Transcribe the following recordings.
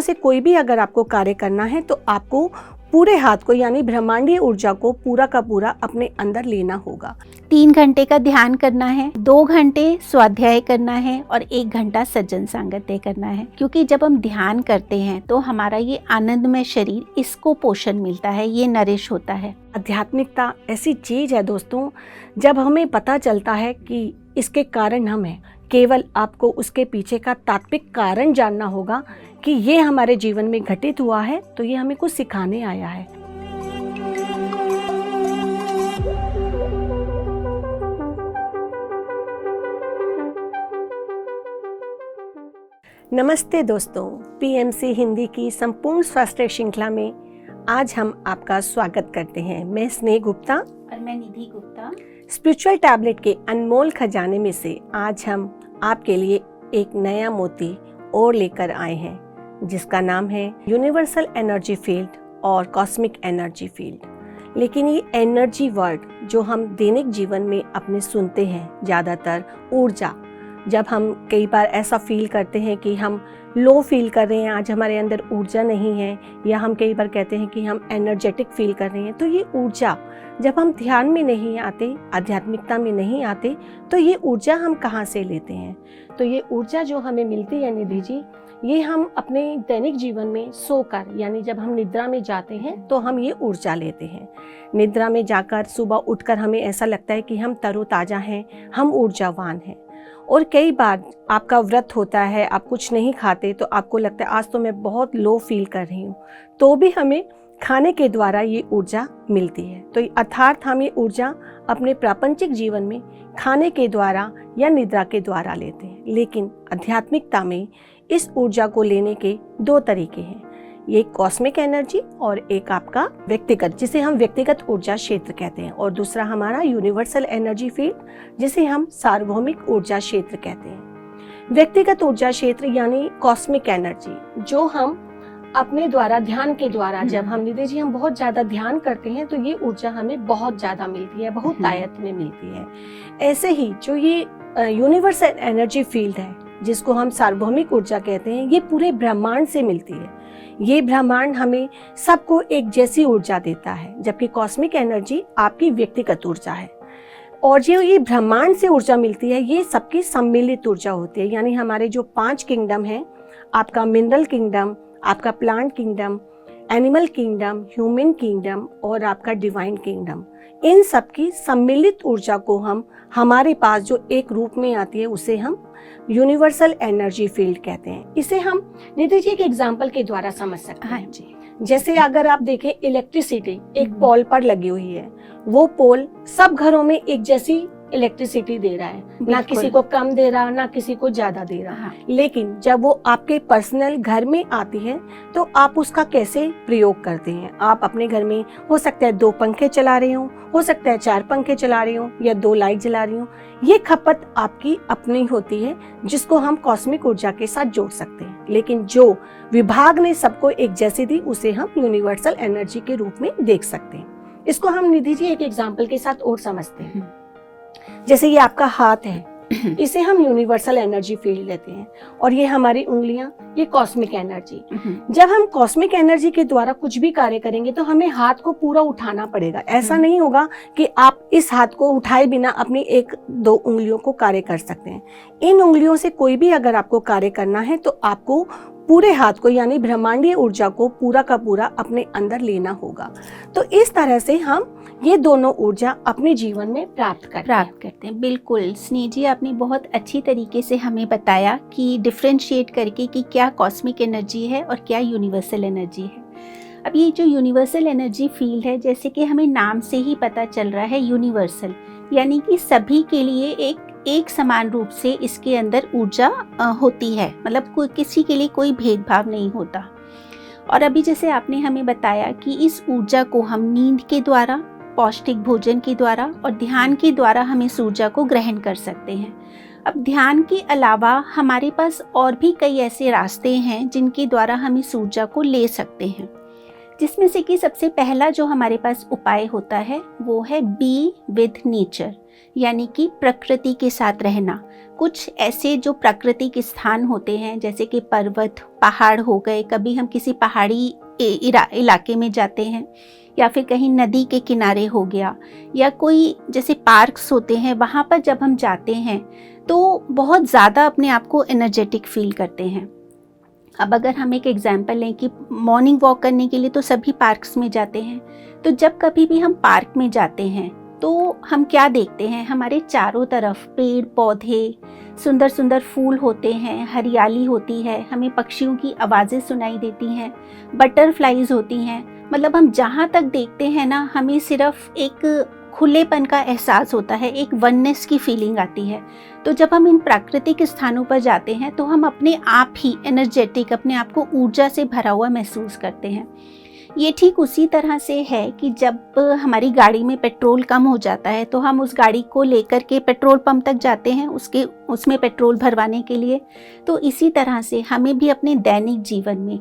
से कोई भी अगर आपको कार्य करना है तो आपको पूरे हाथ को यानी ब्रह्मांडीय ऊर्जा को पूरा का पूरा अपने अंदर लेना होगा। 3 घंटे का ध्यान करना है, 2 घंटे स्वाध्याय करना है और 1 घंटा सज्जन सांगत्य करना है। क्योंकि जब हम ध्यान करते हैं तो हमारा ये आनंदमय शरीर, इसको पोषण मिलता है, ये नरिश होता है। आध्यात्मिकता ऐसी चीज है दोस्तों, जब हमें पता चलता है कि इसके कारण हम हैं, केवल आपको उसके पीछे का तात्विक कारण जानना होगा कि ये हमारे जीवन में घटित हुआ है तो ये हमें कुछ सिखाने आया है। नमस्ते दोस्तों, पीएमसी हिंदी की संपूर्ण स्वास्थ्य श्रृंखला में आज हम आपका स्वागत करते हैं। मैं स्नेह गुप्ता और मैं निधि गुप्ता। स्पिरिचुअल टैबलेट के अनमोल खजाने में से आज हम आपके लिए एक नया मोती और लेकर आए हैं, जिसका नाम है यूनिवर्सल एनर्जी फील्ड और कॉस्मिक एनर्जी फील्ड। लेकिन ये एनर्जी वर्ड जो हम दैनिक जीवन में अपने सुनते हैं, ज़्यादातर ऊर्जा, जब हम कई बार ऐसा फील करते हैं कि हम लो फील कर रहे हैं, आज हमारे अंदर ऊर्जा नहीं है, या हम कई बार कहते हैं कि हम एनर्जेटिक फील कर रहे हैं, तो ये ऊर्जा जब हम ध्यान में नहीं आते, आध्यात्मिकता में नहीं आते, तो ये ऊर्जा हम कहाँ से लेते हैं? तो ये ऊर्जा जो हमें मिलती है निधि जी, ये हम अपने दैनिक जीवन में सोकर, यानी जब हम निद्रा में जाते हैं तो हम ये ऊर्जा लेते हैं। निद्रा में जाकर सुबह उठकर हमें ऐसा लगता है कि हम तरोताज़ा हैं, हम ऊर्जावान हैं। और कई बार आपका व्रत होता है, आप कुछ नहीं खाते, तो आपको लगता है आज तो मैं बहुत लो फील कर रही हूँ, तो भी हमें खाने के द्वारा ये ऊर्जा मिलती है। तो अर्थात हम ये ऊर्जा अपने प्रापंचिक जीवन में खाने के द्वारा या निद्रा के द्वारा लेते हैं। लेकिन आध्यात्मिकता में इस ऊर्जा को लेने के 2 तरीके हैं, ये कॉस्मिक एनर्जी और एक आपका व्यक्तिगत, जिसे हम व्यक्तिगत ऊर्जा क्षेत्र कहते हैं, और दूसरा हमारा यूनिवर्सल एनर्जी फील्ड, जिसे हम सार्वभौमिक ऊर्जा क्षेत्र कहते हैं। व्यक्तिगत ऊर्जा क्षेत्र यानी कॉस्मिक एनर्जी, जो हम अपने द्वारा ध्यान के द्वारा, जब हम निधि जी हम बहुत ज्यादा ध्यान करते हैं तो ये ऊर्जा हमें बहुत ज्यादा मिलती है, बहुत तायत में मिलती है। ऐसे ही जो ये यूनिवर्सल एनर्जी फील्ड है, जिसको हम सार्वभौमिक ऊर्जा कहते हैं, ये पूरे ब्रह्मांड से मिलती है। ये ब्रह्मांड हमें सबको एक जैसी ऊर्जा देता है, जबकि कॉस्मिक एनर्जी आपकी व्यक्तिगत ऊर्जा है। और जो ये ब्रह्मांड से ऊर्जा मिलती है, ये सबकी सम्मिलित ऊर्जा होती है। यानी हमारे जो 5 किंगडम हैं, आपका मिनरल किंगडम, आपका plant kingdom, animal kingdom, human kingdom और आपका डिवाइन किंगडम, इन सब की सम्मिलित ऊर्जा को हम हमारे पास जो एक रूप में आती है, उसे हम यूनिवर्सल एनर्जी फील्ड कहते हैं। इसे हम निधि जी एक एग्जांपल के द्वारा समझ सकते हैं। हाँ जी। जैसे अगर आप देखें, इलेक्ट्रिसिटी एक पोल पर लगी हुई है, वो पोल सब घरों में एक जैसी इलेक्ट्रिसिटी दे रहा है, ना किसी को कम दे रहा, ना किसी को ज्यादा दे रहा। हाँ। लेकिन जब वो आपके पर्सनल घर में आती है तो आप उसका कैसे प्रयोग करते हैं? आप अपने घर में हो सकता है 2 पंखे चला रहे हो सकता है 4 पंखे चला रहे हो, या 2 लाइट जला रही हो। ये खपत आपकी अपनी होती है, जिसको हम कॉस्मिक ऊर्जा के साथ जोड़ सकते हैं। लेकिन जो विभाग ने सबको एक जैसी दी, उसे हम यूनिवर्सल एनर्जी के रूप में देख सकते हैं। इसको हम निधि जी एक एग्जाम्पल के साथ और समझते हैं। जैसे ये आपका हाथ है, इसे हम यूनिवर्सल एनर्जी फील्ड लेते हैं, और ये हमारी उंगलियां, ये कॉस्मिक एनर्जी। जब हम कॉस्मिक एनर्जी के द्वारा कुछ भी कार्य करेंगे तो हमें हाथ को पूरा उठाना पड़ेगा। ऐसा नहीं होगा कि आप इस हाथ को उठाए बिना अपनी 1-2 उंगलियों को कार्य कर सकते हैं। इन उंगलियों से कोई भी अगर आपको कार्य करना है तो आपको पूरे हाथ को यानी ब्रह्मांडीय ऊर्जा को पूरा का पूरा अपने अंदर लेना होगा। तो इस तरह से हम ये दोनों ऊर्जा अपने जीवन में प्राप्त करते हैं। बिल्कुल स्नेह जी, आपने बहुत अच्छी तरीके से हमें बताया कि डिफ्रेंशिएट करके कि क्या कॉस्मिक एनर्जी है और क्या यूनिवर्सल एनर्जी है। अब ये जो यूनिवर्सल एनर्जी फील्ड है, जैसे कि हमें नाम से ही पता चल रहा है, यूनिवर्सल यानी कि सभी के लिए एक समान रूप से इसके अंदर ऊर्जा होती है, मतलब कोई किसी के लिए कोई भेदभाव नहीं होता। और अभी जैसे आपने हमें बताया कि इस ऊर्जा को हम नींद के द्वारा, पौष्टिक भोजन के द्वारा और ध्यान के द्वारा हम इस ऊर्जा को ग्रहण कर सकते हैं। अब ध्यान के अलावा हमारे पास और भी कई ऐसे रास्ते हैं जिनके द्वारा हम इस ऊर्जा को ले सकते हैं, जिसमें से कि सबसे पहला जो हमारे पास उपाय होता है वो है बी विद नेचर, यानी कि प्रकृति के साथ रहना। कुछ ऐसे जो प्राकृतिक स्थान होते हैं जैसे कि पर्वत, पहाड़ हो गए, कभी हम किसी पहाड़ी इलाके में जाते हैं या फिर कहीं नदी के किनारे हो गया, या कोई जैसे पार्क्स होते हैं, वहाँ पर जब हम जाते हैं तो बहुत ज़्यादा अपने आप को एनर्जेटिक फील करते हैं। अब अगर हम एक एग्जांपल लें कि मॉर्निंग वॉक करने के लिए तो सभी पार्क्स में जाते हैं, तो जब कभी भी हम पार्क में जाते हैं तो हम क्या देखते हैं, हमारे चारों तरफ पेड़ पौधे, सुंदर सुंदर फूल होते हैं, हरियाली होती है, हमें पक्षियों की आवाज़ें सुनाई देती हैं, बटरफ्लाइज होती हैं। मतलब हम जहाँ तक देखते हैं ना, हमें सिर्फ एक खुलेपन का एहसास होता है, एक वननेस की फीलिंग आती है। तो जब हम इन प्राकृतिक स्थानों पर जाते हैं तो हम अपने आप ही एनर्जेटिक, अपने आप को ऊर्जा से भरा हुआ महसूस करते हैं। ये ठीक उसी तरह से है कि जब हमारी गाड़ी में पेट्रोल कम हो जाता है तो हम उस गाड़ी को लेकर के पेट्रोल पंप तक जाते हैं उसमें पेट्रोल भरवाने के लिए। तो इसी तरह से हमें भी अपने दैनिक जीवन में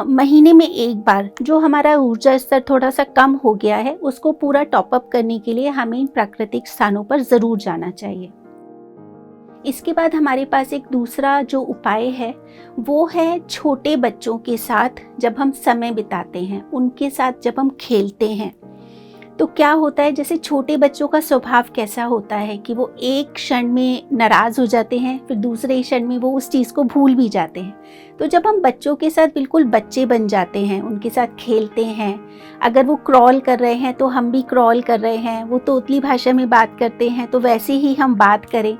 महीने में एक बार जो हमारा ऊर्जा स्तर थोड़ा सा कम हो गया है, उसको पूरा टॉपअप करने के लिए हमें इन प्राकृतिक स्थानों पर ज़रूर जाना चाहिए। इसके बाद हमारे पास एक दूसरा जो उपाय है वो है छोटे बच्चों के साथ जब हम समय बिताते हैं, उनके साथ जब हम खेलते हैं तो क्या होता है, जैसे छोटे बच्चों का स्वभाव कैसा होता है कि वो एक क्षण में नाराज़ हो जाते हैं, फिर दूसरे क्षण में वो उस चीज़ को भूल भी जाते हैं। तो जब हम बच्चों के साथ बिल्कुल बच्चे बन जाते हैं, उनके साथ खेलते हैं, अगर वो क्रॉल कर रहे हैं तो हम भी क्रॉल कर रहे हैं, वो तोतली भाषा में बात करते हैं तो वैसे ही हम बात करें,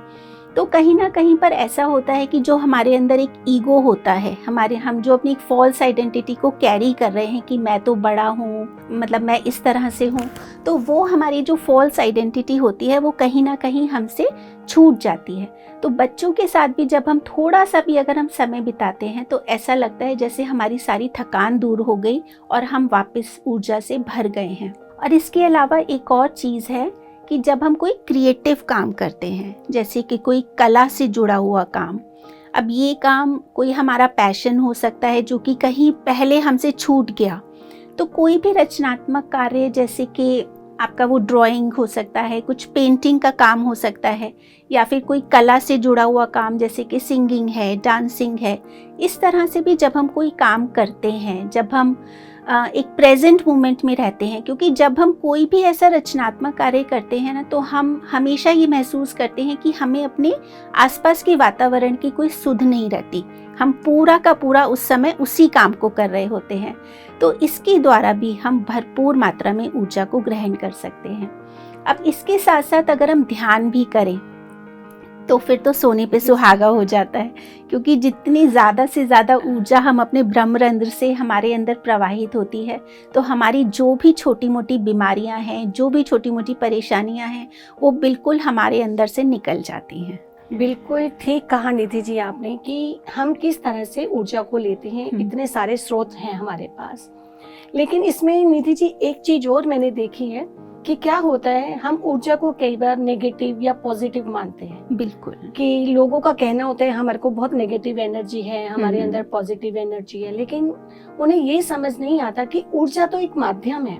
तो कहीं ना कहीं पर ऐसा होता है कि जो हमारे अंदर एक ईगो होता है, हम जो अपनी एक फॉल्स आइडेंटिटी को कैरी कर रहे हैं कि मैं तो बड़ा हूँ, मतलब मैं इस तरह से हूँ, तो वो हमारी जो फॉल्स आइडेंटिटी होती है वो कहीं ना कहीं हमसे छूट जाती है। तो बच्चों के साथ भी जब हम थोड़ा सा भी अगर हम समय बिताते हैं तो ऐसा लगता है जैसे हमारी सारी थकान दूर हो गई और हम वापस ऊर्जा से भर गए हैं। और इसके अलावा एक और चीज़ है कि जब हम कोई क्रिएटिव काम करते हैं, जैसे कि कोई कला से जुड़ा हुआ काम, अब ये काम कोई हमारा पैशन हो सकता है जो कि कहीं पहले हमसे छूट गया, तो कोई भी रचनात्मक कार्य जैसे कि आपका वो ड्राइंग हो सकता है, कुछ पेंटिंग का काम हो सकता है, या फिर कोई कला से जुड़ा हुआ काम जैसे कि सिंगिंग है, डांसिंग है, इस तरह से भी जब हम कोई काम करते हैं, जब हम एक प्रेजेंट मोमेंट में रहते हैं, क्योंकि जब हम कोई भी ऐसा रचनात्मक कार्य करते हैं ना, तो हम हमेशा ये महसूस करते हैं कि हमें अपने आसपास के वातावरण की कोई सुध नहीं रहती, हम पूरा का पूरा उस समय उसी काम को कर रहे होते हैं। तो इसके द्वारा भी हम भरपूर मात्रा में ऊर्जा को ग्रहण कर सकते हैं। अब इसके साथ साथ अगर हम ध्यान भी करें तो फिर तो सोने पे सुहागा हो जाता है, क्योंकि जितनी ज़्यादा से ज़्यादा ऊर्जा हम अपने ब्रह्मरंध्र से हमारे अंदर प्रवाहित होती है, तो हमारी जो भी छोटी मोटी बीमारियां हैं, जो भी छोटी मोटी परेशानियां हैं, वो बिल्कुल हमारे अंदर से निकल जाती हैं। बिल्कुल ठीक कहा निधि जी आपने कि हम किस तरह से ऊर्जा को लेते हैं। इतने सारे स्रोत हैं हमारे पास, लेकिन इसमें निधि जी एक चीज और मैंने देखी है कि क्या होता है, हम ऊर्जा को कई बार नेगेटिव या पॉजिटिव मानते हैं। बिल्कुल, कि लोगों का कहना होता है हमारे को बहुत नेगेटिव एनर्जी है, हमारे अंदर पॉजिटिव एनर्जी है, लेकिन उन्हें ये समझ नहीं आता कि ऊर्जा तो एक माध्यम है,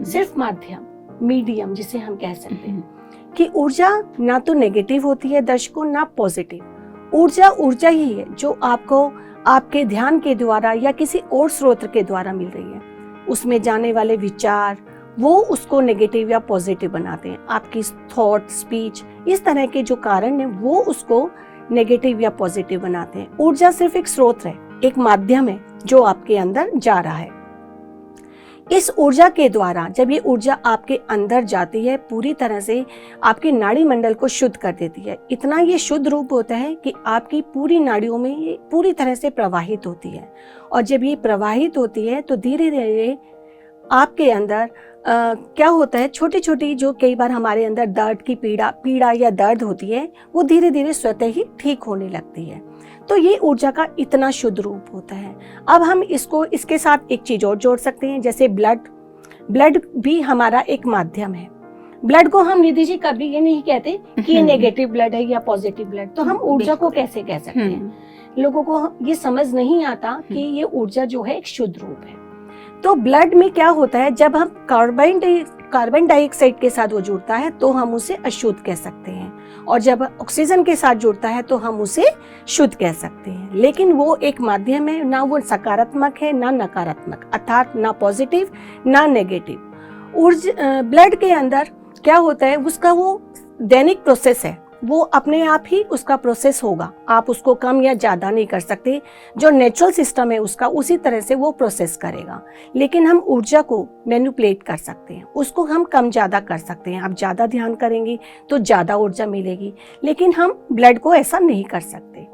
सिर्फ माध्यम, मीडियम जिसे हम कह सकते हैं कि ऊर्जा ना तो नेगेटिव होती है दर्शकों, ना पॉजिटिव। ऊर्जा ऊर्जा ही है जो आपको आपके ध्यान के द्वारा या किसी और स्रोत के द्वारा मिल रही है। उसमें जाने वाले विचार वो उसको नेगेटिव या पॉजिटिव बनाते हैं। आपकी थॉट, स्पीच, इस तरह के जो कारण है वो उसको नेगेटिव या पॉजिटिव बनाते हैं। ऊर्जा सिर्फ एक स्रोत है, एक माध्यम है जो आपके अंदर जा रहा है। इस ऊर्जा के द्वारा जब ये ऊर्जा आपके अंदर जाती है, पूरी तरह से आपके नाड़ी मंडल को शुद्ध कर देती है। इतना ये शुद्ध रूप होता है कि आपकी पूरी नाड़ियों में ये पूरी तरह से प्रवाहित होती है। और जब ये प्रवाहित होती है तो धीरे धीरे आपके अंदर क्या होता है, छोटी छोटी जो कई बार हमारे अंदर दर्द की पीड़ा या दर्द होती है, वो धीरे धीरे स्वतः ही ठीक होने लगती है। तो ये ऊर्जा का इतना शुद्ध रूप होता है। अब हम इसके साथ एक चीज और जोड़ सकते हैं, जैसे ब्लड भी हमारा एक माध्यम है। ब्लड को हम निधि जी कभी ये नहीं कहते कि ये नेगेटिव ब्लड है या पॉजिटिव ब्लड, तो हम ऊर्जा को कैसे कह सकते हैं? लोगों को ये समझ नहीं आता कि ये ऊर्जा जो है एक शुद्ध रूप है। तो ब्लड में क्या होता है, जब हम कार्बन डाइऑक्साइड के साथ वो जुड़ता है तो हम उसे अशुद्ध कह सकते हैं। और जब ऑक्सीजन के साथ जुड़ता है तो हम उसे शुद्ध कह सकते हैं। लेकिन वो एक माध्यम है, ना वो सकारात्मक है ना नकारात्मक, अर्थात ना पॉजिटिव ना नेगेटिव। ऊर्जा ब्लड के अंदर क्या होता है, उसका वो दैनिक प्रोसेस है, वो अपने आप ही उसका प्रोसेस होगा, आप उसको कम या ज़्यादा नहीं कर सकते। जो नेचुरल सिस्टम है उसका, उसी तरह से वो प्रोसेस करेगा। लेकिन हम ऊर्जा को मैनिपुलेट कर सकते हैं, उसको हम कम ज़्यादा कर सकते हैं। आप ज़्यादा ध्यान करेंगी तो ज़्यादा ऊर्जा मिलेगी, लेकिन हम ब्लड को ऐसा नहीं कर सकते।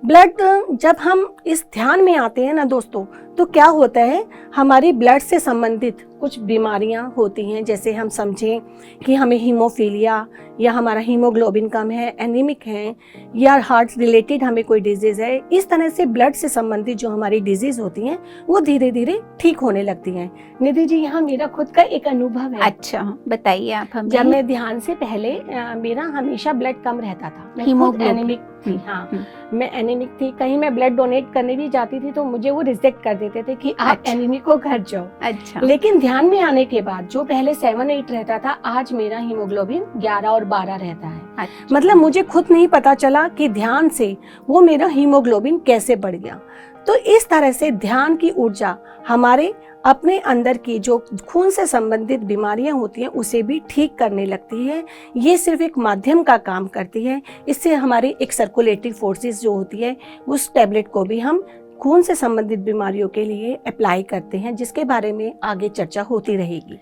ब्लड, जब हम इस ध्यान में आते हैं ना दोस्तों, तो क्या होता है, हमारी ब्लड से संबंधित कुछ बीमारियां होती हैं। जैसे हम समझें कि हमें हीमोफीलिया या हमारा हीमोग्लोबिन कम है, एनीमिक है, या हार्ट रिलेटेड हमें कोई डिजीज़ है। इस तरह से ब्लड से संबंधित जो हमारी डिजीज़ होती हैं वो धीरे धीरे ठीक होने लगती हैं। निधि जी, यहाँ मेरा खुद का एक अनुभव है। अच्छा, बताइए आप हमें। जब मैं ध्यान से पहले मेरा हमेशा ब्लड कम रहता था, मैं खुद हीमोग्लोबिन। एनीमिक थी। हाँ, मैं एनीमिक थी। कहीं मैं ब्लड डोनेट करने भी जाती थी तो मुझे वो रिजेक्ट कर देते थे कि आप अच्छा। एनीमिक हो, घर जाओ। अच्छा। लेकिन ध्यान में आने के बाद जो पहले 7-8 रहता था, आज मेरा हीमोग्लोबिन 11 और 12 रहता है। अच्छा। मतलब मुझे खुद नहीं पता चला कि ध्यान से वो मेरा हीमोग्लोबिन कैसे बढ़ गया। तो इस तरह से ध्यान की ऊर्जा हमारे अपने अंदर की जो खून से संबंधित बीमारियां होती हैं उसे भी ठीक करने लगती है। ये सिर्फ एक माध्यम का काम करती है। इससे हमारी एक सर्कुलेटरी फोर्सेस जो होती है, उस टैबलेट को भी हम खून से संबंधित बीमारियों के लिए अप्लाई करते हैं, जिसके बारे में आगे चर्चा होती रहेगी।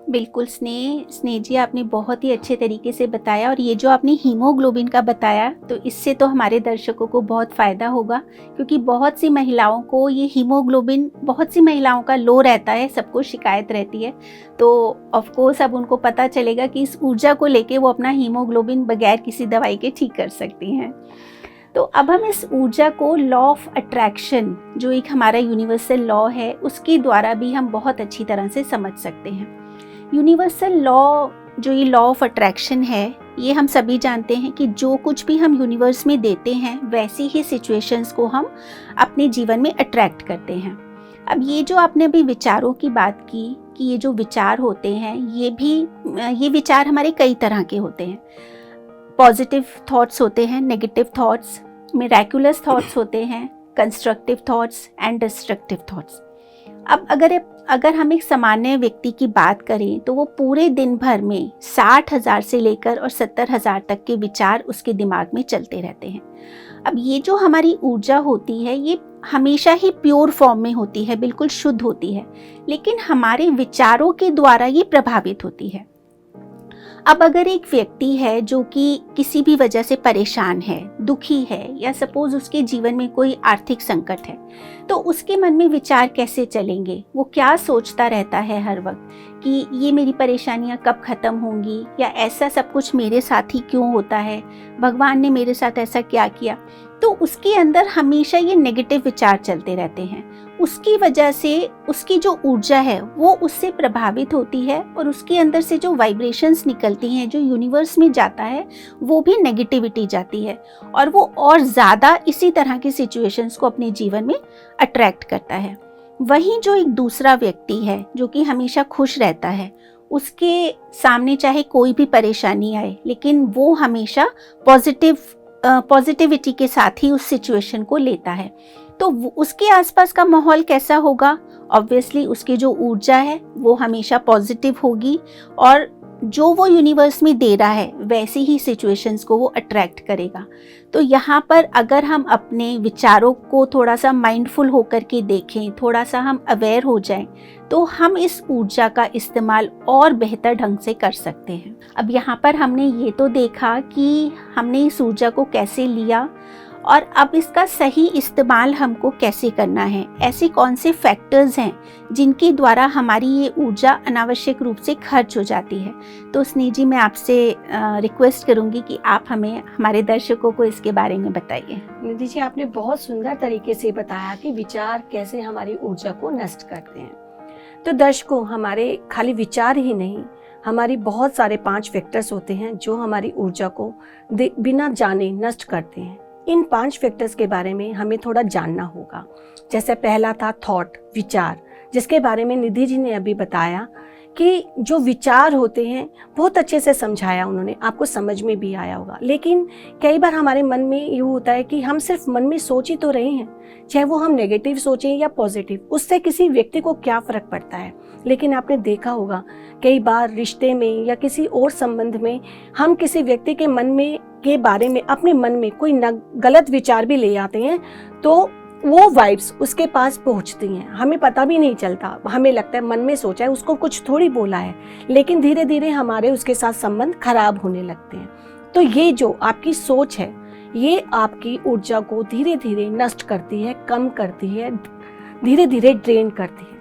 बिल्कुल स्नेह जी, आपने बहुत ही अच्छे तरीके से बताया। और ये जो आपने हीमोग्लोबिन का बताया, तो इससे तो हमारे दर्शकों को बहुत फ़ायदा होगा, क्योंकि बहुत सी महिलाओं को ये हीमोग्लोबिन, बहुत सी महिलाओं का लो रहता है, सबको शिकायत रहती है। तो ऑफ कोर्स अब उनको पता चलेगा कि इस ऊर्जा को लेके वो अपना हीमोग्लोबिन बगैर किसी दवाई के ठीक कर सकती हैं। तो अब हम इस ऊर्जा को लॉ ऑफ अट्रैक्शन, जो एक हमारा यूनिवर्सल लॉ है, उसके द्वारा भी हम बहुत अच्छी तरह से समझ सकते हैं। यूनिवर्सल लॉ, जो ये लॉ ऑफ अट्रैक्शन है, ये हम सभी जानते हैं कि जो कुछ भी हम यूनिवर्स में देते हैं, वैसी ही सिचुएशंस को हम अपने जीवन में अट्रैक्ट करते हैं। अब ये जो आपने अभी विचारों की बात की कि ये जो विचार होते हैं, ये विचार हमारे कई तरह के होते हैं। पॉजिटिव थॉट्स होते हैं, नेगेटिव थॉट्स, मिराकुलस थॉट्स होते हैं, constructive thoughts and destructive thoughts. अब अगर हम एक सामान्य व्यक्ति की बात करें तो वो पूरे दिन भर में 60,000 से लेकर और 70,000 तक के विचार उसके दिमाग में चलते रहते हैं। अब ये जो हमारी ऊर्जा होती है, ये हमेशा ही प्योर फॉर्म में होती है, बिल्कुल शुद्ध होती है, लेकिन हमारे विचारों के द्वारा ये प्रभावित होती है। अब अगर एक व्यक्ति है जो कि किसी भी वजह से परेशान है, दुखी है, या सपोज उसके जीवन में कोई आर्थिक संकट है, तो उसके मन में विचार कैसे चलेंगे? वो क्या सोचता रहता है हर वक्त कि ये मेरी परेशानियां कब खत्म होंगी, या ऐसा सब कुछ मेरे साथ ही क्यों होता है, भगवान ने मेरे साथ ऐसा क्या किया? तो उसके अंदर हमेशा ये नेगेटिव विचार चलते रहते हैं। उसकी वजह से उसकी जो ऊर्जा है वो उससे प्रभावित होती है, और उसके अंदर से जो वाइब्रेशंस निकलती हैं, जो यूनिवर्स में जाता है, वो भी नेगेटिविटी जाती है, और वो और ज़्यादा इसी तरह की सिचुएशंस को अपने जीवन में अट्रैक्ट करता है। वहीं जो एक दूसरा व्यक्ति है जो कि हमेशा खुश रहता है, उसके सामने चाहे कोई भी परेशानी आए, लेकिन वो हमेशा पॉजिटिविटी के साथ ही उस सिचुएशन को लेता है, तो उसके आसपास का माहौल कैसा होगा? ऑब्वियसली उसकी जो ऊर्जा है वो हमेशा पॉजिटिव होगी, और जो वो यूनिवर्स में दे रहा है वैसी ही सिचुएशंस को वो अट्रैक्ट करेगा। तो यहाँ पर अगर हम अपने विचारों को थोड़ा सा माइंडफुल होकर के देखें, थोड़ा सा हम अवेयर हो जाएं, तो हम इस ऊर्जा का इस्तेमाल और बेहतर ढंग से कर सकते हैं। अब यहाँ पर हमने ये तो देखा कि हमने इस ऊर्जा को कैसे लिया, और अब इसका सही इस्तेमाल हमको कैसे करना है। ऐसे कौन से फैक्टर्स हैं जिनके द्वारा हमारी ये ऊर्जा अनावश्यक रूप से खर्च हो जाती है? तो स्नेह जी, मैं आपसे रिक्वेस्ट करूंगी कि आप हमें, हमारे दर्शकों को इसके बारे में बताइए। निधि जी, आपने बहुत सुंदर तरीके से बताया कि विचार कैसे हमारी ऊर्जा को नष्ट करते हैं। तो दर्शकों, हमारे खाली विचार ही नहीं, हमारी बहुत सारे 5 फैक्टर्स होते हैं जो हमारी ऊर्जा को बिना जाने नष्ट करते हैं। इन 5 फैक्टर्स के बारे में हमें थोड़ा जानना होगा। जैसे पहला था थॉट, विचार, जिसके बारे में निधि जी ने अभी बताया कि जो विचार होते हैं बहुत अच्छे से समझाया उन्होंने, आपको समझ में भी आया होगा। लेकिन कई बार हमारे मन में ये होता है कि हम सिर्फ मन में सोच ही तो रहे हैं, चाहे वो हम नेगेटिव सोचें या पॉजिटिव, उससे किसी व्यक्ति को क्या फ़र्क पड़ता है। लेकिन आपने देखा होगा कई बार रिश्ते में या किसी और संबंध में हम किसी व्यक्ति के मन में के बारे में अपने मन में कोई गलत विचार भी ले आते हैं, तो वो वाइब्स उसके पास पहुंचती हैं, हमें पता भी नहीं चलता। हमें लगता है मन में सोचा है, उसको कुछ थोड़ी बोला है, लेकिन धीरे धीरे हमारे उसके साथ संबंध खराब होने लगते हैं। तो ये जो आपकी सोच है, ये आपकी ऊर्जा को धीरे धीरे नष्ट करती है, कम करती है, धीरे धीरे ड्रेन करती है।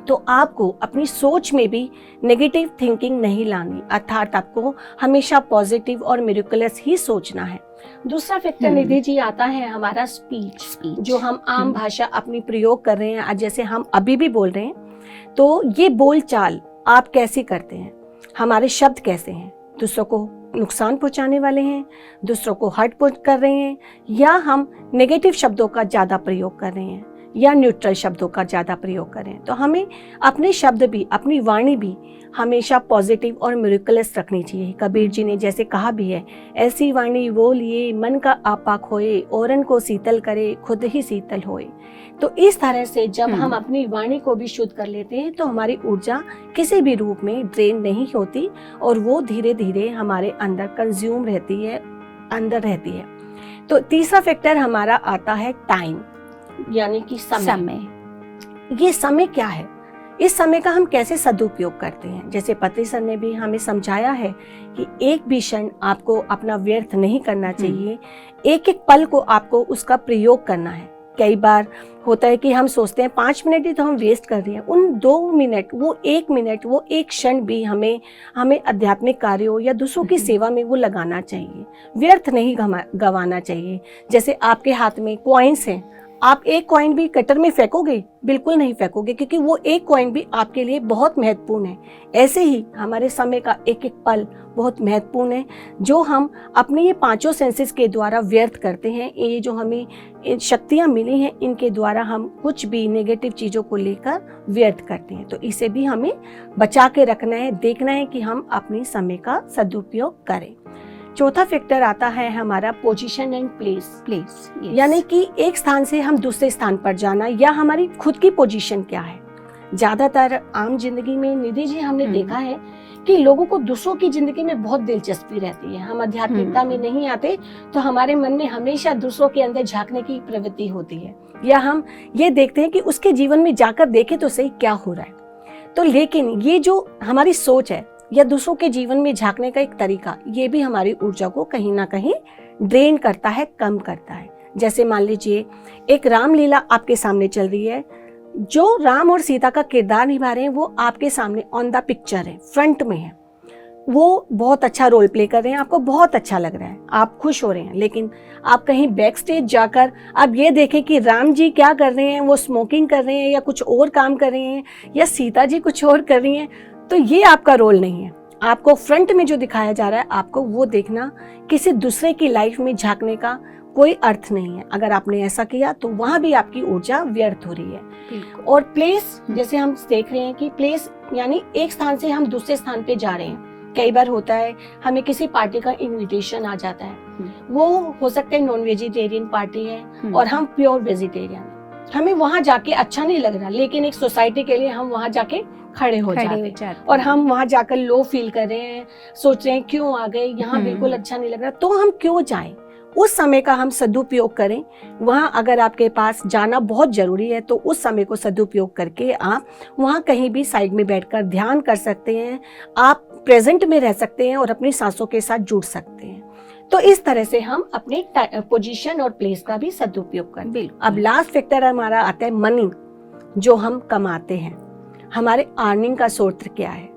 तो आपको अपनी सोच में भी नेगेटिव थिंकिंग नहीं लानी, अर्थात आपको हमेशा पॉजिटिव और मिरेकुलस ही सोचना है। दूसरा फैक्टर निधि जी आता है हमारा स्पीच, जो हम आम भाषा अपनी प्रयोग कर रहे हैं, आज जैसे हम अभी भी बोल रहे हैं। तो ये बोल चाल आप कैसे करते हैं, हमारे शब्द कैसे हैं, दूसरों को नुकसान पहुंचाने वाले हैं, दूसरों को हर्ट कर रहे हैं, या हम नेगेटिव शब्दों का ज़्यादा प्रयोग कर रहे हैं या न्यूट्रल शब्दों का ज़्यादा प्रयोग करें। तो हमें अपने शब्द भी, अपनी वाणी भी हमेशा पॉजिटिव और मिरेकुलस रखनी चाहिए। कबीर जी ने जैसे कहा भी है, ऐसी वाणी बोलिए मन का आपा खोए, औरन को शीतल करे खुद ही शीतल होए। तो इस तरह से जब हम अपनी वाणी को भी शुद्ध कर लेते हैं तो हमारी ऊर्जा किसी भी रूप में ड्रेन नहीं होती और वो धीरे धीरे हमारे अंदर कंज्यूम रहती है, अंदर रहती है। तो तीसरा फैक्टर हमारा आता है टाइम, यानी कि समय। ये समय क्या है, इस समय का हम कैसे सदुपयोग करते हैं। जैसे पत्री सर ने भी हमें समझाया है कि एक भी क्षण आपको अपना व्यर्थ नहीं करना चाहिए, एक एक पल को आपको उसका प्रयोग करना है। कई बार होता है कि हम सोचते हैं 5 मिनट ही तो हम वेस्ट कर रहे हैं, उन 2 मिनट, वो 1 मिनट, वो एक क्षण भी हमें आध्यात्मिक कार्यों या दूसरों की सेवा में वो लगाना चाहिए, व्यर्थ नहीं गंवाना चाहिए। जैसे आपके हाथ में कॉइन्स हैं, आप एक कॉइन भी कटर में फेंकोगे? बिल्कुल नहीं फेंकोगे, क्योंकि वो एक कॉइन भी आपके लिए बहुत महत्वपूर्ण है। ऐसे ही हमारे समय का एक एक पल बहुत महत्वपूर्ण है, जो हम अपने ये 5 सेंसेस के द्वारा व्यर्थ करते हैं। ये जो हमें शक्तियाँ मिली हैं, इनके द्वारा हम कुछ भी नेगेटिव चीज़ों को लेकर व्यर्थ करते हैं। तो इसे भी हमें बचा के रखना है, देखना है कि हम अपने समय का सदुपयोग करें। चौथा फैक्टर आता है हमारा पोजीशन एंड प्लेस, यानी कि एक स्थान से हम दूसरे स्थान पर जाना, या हमारी खुद की पोजीशन क्या है। ज्यादातर आम जिंदगी में निधि जी हमने देखा है कि लोगों को दूसरों की जिंदगी में बहुत दिलचस्पी रहती है। हम आध्यात्मिकता में नहीं आते तो हमारे मन में हमेशा दूसरों के अंदर झांकने की प्रवृत्ति होती है, या हम ये देखते हैं कि उसके जीवन में जाकर देखें तो सही क्या हो रहा है। तो लेकिन ये जो हमारी सोच है या दूसरों के जीवन में झांकने का एक तरीका, ये भी हमारी ऊर्जा को कहीं ना कहीं ड्रेन करता है, कम करता है। जैसे मान लीजिए एक रामलीला आपके सामने चल रही है, जो राम और सीता का किरदार निभा रहे हैं वो आपके सामने ऑन द पिक्चर है, फ्रंट में है, वो बहुत अच्छा रोल प्ले कर रहे हैं, आपको बहुत अच्छा लग रहा है, आप खुश हो रहे हैं। लेकिन आप कहीं बैक स्टेज जाकर आप ये देखें कि राम जी क्या कर रहे हैं, वो स्मोकिंग कर रहे हैं या कुछ और काम कर रहे हैं, या सीता जी कुछ और कर रही हैं, तो ये आपका रोल नहीं है। आपको फ्रंट में जो दिखाया जा रहा है, आपको वो देखना, किसी दूसरे की लाइफ में झांकने का कोई अर्थ नहीं है। अगर आपने ऐसा किया तो वहां भी आपकी ऊर्जा व्यर्थ हो रही है। और प्लेस, जैसे हम देख रहे हैं कि प्लेस यानी एक स्थान से हम दूसरे स्थान पे जा रहे हैं। कई बार होता है हमें किसी पार्टी का इनविटेशन आ जाता है, वो हो सकता है नॉन वेजिटेरियन पार्टी है और हम प्योर वेजिटेरियन हैं, हमें वहां जाके अच्छा नहीं लग रहा, लेकिन एक सोसाइटी के लिए हम वहां जाके खड़े हो जाते हैं और हम वहां जाकर लो फील कर रहे हैं, सोच रहे हैं क्यों आ गए यहाँ, बिल्कुल अच्छा नहीं लग रहा, तो हम क्यों जाएं। उस समय का हम सदुपयोग करें। वहां अगर आपके पास जाना बहुत जरूरी है तो उस समय को सदुपयोग करके आप वहां कहीं भी साइड में बैठकर ध्यान कर सकते हैं, आप प्रेजेंट में रह सकते हैं और अपनी सांसों के साथ जुड़ सकते हैं। तो इस तरह से हम अपने पोजीशन और प्लेस का भी सदुपयोग करें। अब लास्ट फैक्टर हमारा आता है मनी, जो हम कमाते हैं। हमारे अर्निंग का स्रोत क्या है?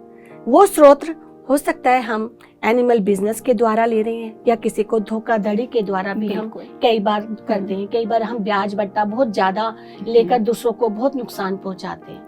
वो स्रोत हो सकता है हम एनिमल बिजनेस के द्वारा ले रहे हैं, या किसी को धोखाधड़ी के द्वारा भी हम कई बार करते हैं। कई बार हम ब्याज बट्टा बहुत ज्यादा लेकर दूसरों को बहुत नुकसान पहुंचाते हैं।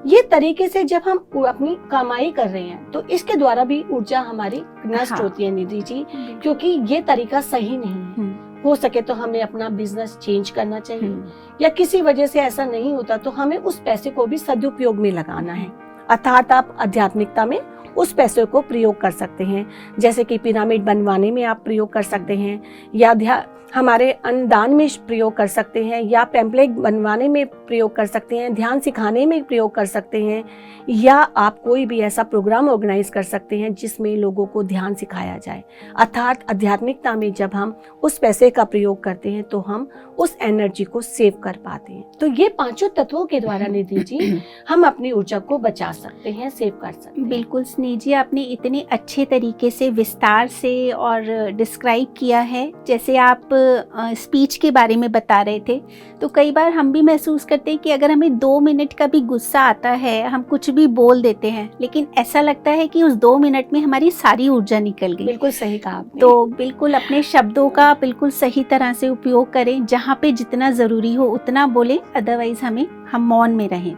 ये तरीके से जब हम अपनी कमाई कर रहे हैं तो इसके द्वारा भी ऊर्जा हमारी नष्ट होती है निधि जी, क्योंकि ये तरीका सही नहीं है। हो सके तो हमें अपना बिजनेस चेंज करना चाहिए, या किसी वजह से ऐसा नहीं होता तो हमें उस पैसे को भी सदुपयोग में लगाना है। अर्थात आप आध्यात्मिकता में उस पैसे को प्रयोग कर सकते हैं, जैसे कि पिरामिड बनवाने में आप प्रयोग कर सकते हैं, या हमारे अन्नदान में प्रयोग कर सकते हैं, या पैम्पलेट बनवाने में प्रयोग कर सकते हैं, ध्यान सिखाने में प्रयोग कर सकते हैं, या आप कोई भी ऐसा प्रोग्राम ऑर्गेनाइज कर सकते हैं जिसमें लोगों को ध्यान सिखाया जाए। अर्थात आध्यात्मिकता में जब हम उस पैसे का प्रयोग करते हैं तो हम उस एनर्जी को सेव कर पाते हैं। तो ये पांचों तत्वों के द्वारा निधि जी हम अपनी ऊर्जा को बचा सकते हैं, सेव कर सकते हैं। बिल्कुल स्नेह जी, आपने इतने अच्छे तरीके से विस्तार से और डिस्क्राइब किया है। जैसे आप स्पीच के बारे में बता रहे थे, तो कई बार हम भी महसूस करते हैं कि अगर हमें 2 मिनट का भी गुस्सा आता है, हम कुछ भी बोल देते हैं, लेकिन ऐसा लगता है कि उस 2 मिनट में हमारी सारी ऊर्जा निकल गई। बिल्कुल सही कहा आपने। तो बिल्कुल अपने शब्दों का बिल्कुल सही तरह से उपयोग करें, जहाँ पे जितना ज़रूरी हो उतना बोलें, अदरवाइज हम मौन में रहें।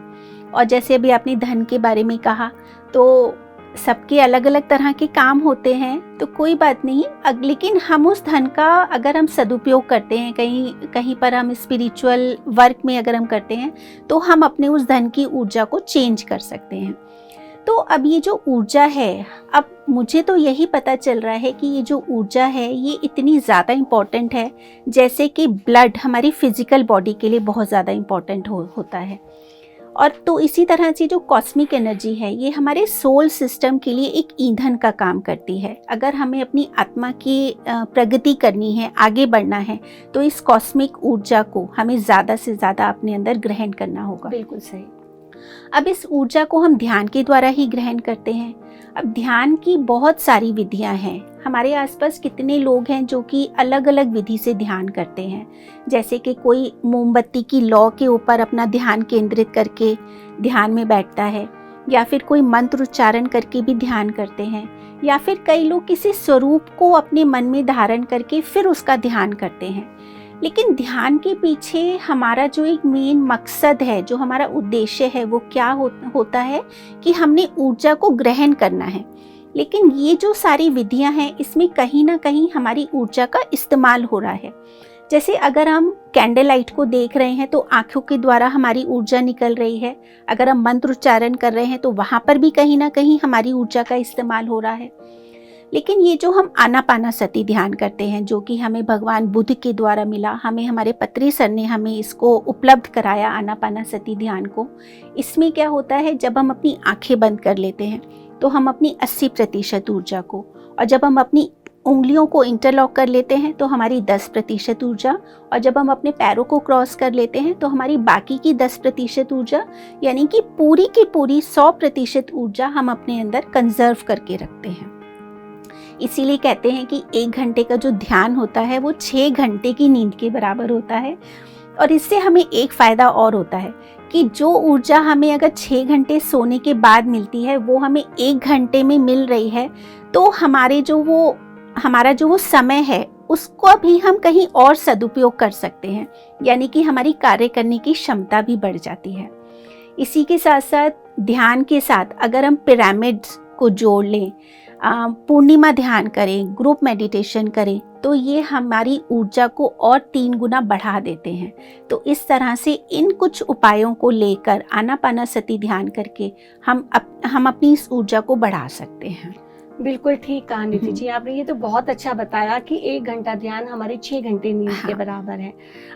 और जैसे अभी आपने धन के बारे में कहा, तो सबके अलग अलग तरह के काम होते हैं, तो कोई बात नहीं, लेकिन हम उस धन का अगर हम सदुपयोग करते हैं, कहीं पर हम स्पिरिचुअल वर्क में अगर हम करते हैं, तो हम अपने उस धन की ऊर्जा को चेंज कर सकते हैं। तो अब ये जो ऊर्जा है, अब मुझे तो यही पता चल रहा है कि ये जो ऊर्जा है ये इतनी ज़्यादा इम्पॉर्टेंट है, जैसे कि ब्लड हमारी फिजिकल बॉडी के लिए बहुत ज़्यादा इम्पॉर्टेंट होता है। और तो इसी तरह से जो कॉस्मिक एनर्जी है, ये हमारे सोल सिस्टम के लिए एक ईंधन का काम करती है। अगर हमें अपनी आत्मा की प्रगति करनी है, आगे बढ़ना है, तो इस कॉस्मिक ऊर्जा को हमें ज़्यादा से ज़्यादा अपने अंदर ग्रहण करना होगा। बिल्कुल सही। अब इस ऊर्जा को हम ध्यान के द्वारा ही ग्रहण करते हैं। अब ध्यान की बहुत सारी विधियां हैं। हमारे आसपास कितने लोग हैं जो कि अलग अलग विधि से ध्यान करते हैं, जैसे कि कोई मोमबत्ती की लौ के ऊपर अपना ध्यान केंद्रित करके ध्यान में बैठता है, या फिर कोई मंत्र उच्चारण करके भी ध्यान करते हैं, या फिर कई लोग किसी स्वरूप को अपने मन में धारण करके फिर उसका ध्यान करते हैं। लेकिन ध्यान के पीछे हमारा जो एक मेन मकसद है, जो हमारा उद्देश्य है, वो क्या होता है कि हमने ऊर्जा को ग्रहण करना है। लेकिन ये जो सारी विधियां हैं, इसमें कहीं ना कहीं हमारी ऊर्जा का इस्तेमाल हो रहा है। जैसे अगर हम कैंडल लाइट को देख रहे हैं तो आंखों के द्वारा हमारी ऊर्जा निकल रही है। अगर हम मंत्र उच्चारण कर रहे हैं तो वहां पर भी कहीं ना कहीं हमारी ऊर्जा का इस्तेमाल हो रहा है। लेकिन ये जो हम आनापानासति ध्यान करते हैं, जो कि हमें भगवान बुद्ध के द्वारा मिला, हमें हमारे पत्री सर ने हमें इसको उपलब्ध कराया, आनापानासति ध्यान को। इसमें क्या होता है, जब हम अपनी आंखें बंद कर लेते हैं तो हम अपनी 80% ऊर्जा को, और जब हम अपनी उंगलियों को इंटरलॉक कर लेते हैं तो हमारी 10% ऊर्जा, और जब हम अपने पैरों को क्रॉस कर लेते हैं तो हमारी बाकी की 10% ऊर्जा, यानी कि पूरी की पूरी 100% ऊर्जा हम अपने अंदर कंजर्व करके रखते हैं। इसीलिए कहते हैं कि 1 घंटे का जो ध्यान होता है वो 6 घंटे की नींद के बराबर होता है। और इससे हमें एक फ़ायदा और होता है कि जो ऊर्जा हमें अगर 6 घंटे सोने के बाद मिलती है, वो हमें 1 घंटे में मिल रही है, तो हमारा जो वो समय है उसको भी हम कहीं और सदुपयोग कर सकते हैं, यानी कि हमारी कार्य करने की क्षमता भी बढ़ जाती है। इसी के साथ साथ ध्यान के साथ अगर हम पिरामिड्स को जोड़ लें, पूर्णिमा ध्यान करें, ग्रुप मेडिटेशन करें, तो ये हमारी ऊर्जा को और 3 गुना बढ़ा देते हैं। तो इस तरह से इन कुछ उपायों को लेकर आनापानासति ध्यान करके हम अपनी इस ऊर्जा को बढ़ा सकते हैं। बिल्कुल ठीक कहा निधि जी आपने। ये तो बहुत अच्छा बताया कि 1 घंटा ध्यान हमारे 6 घंटे नींद के बराबर है।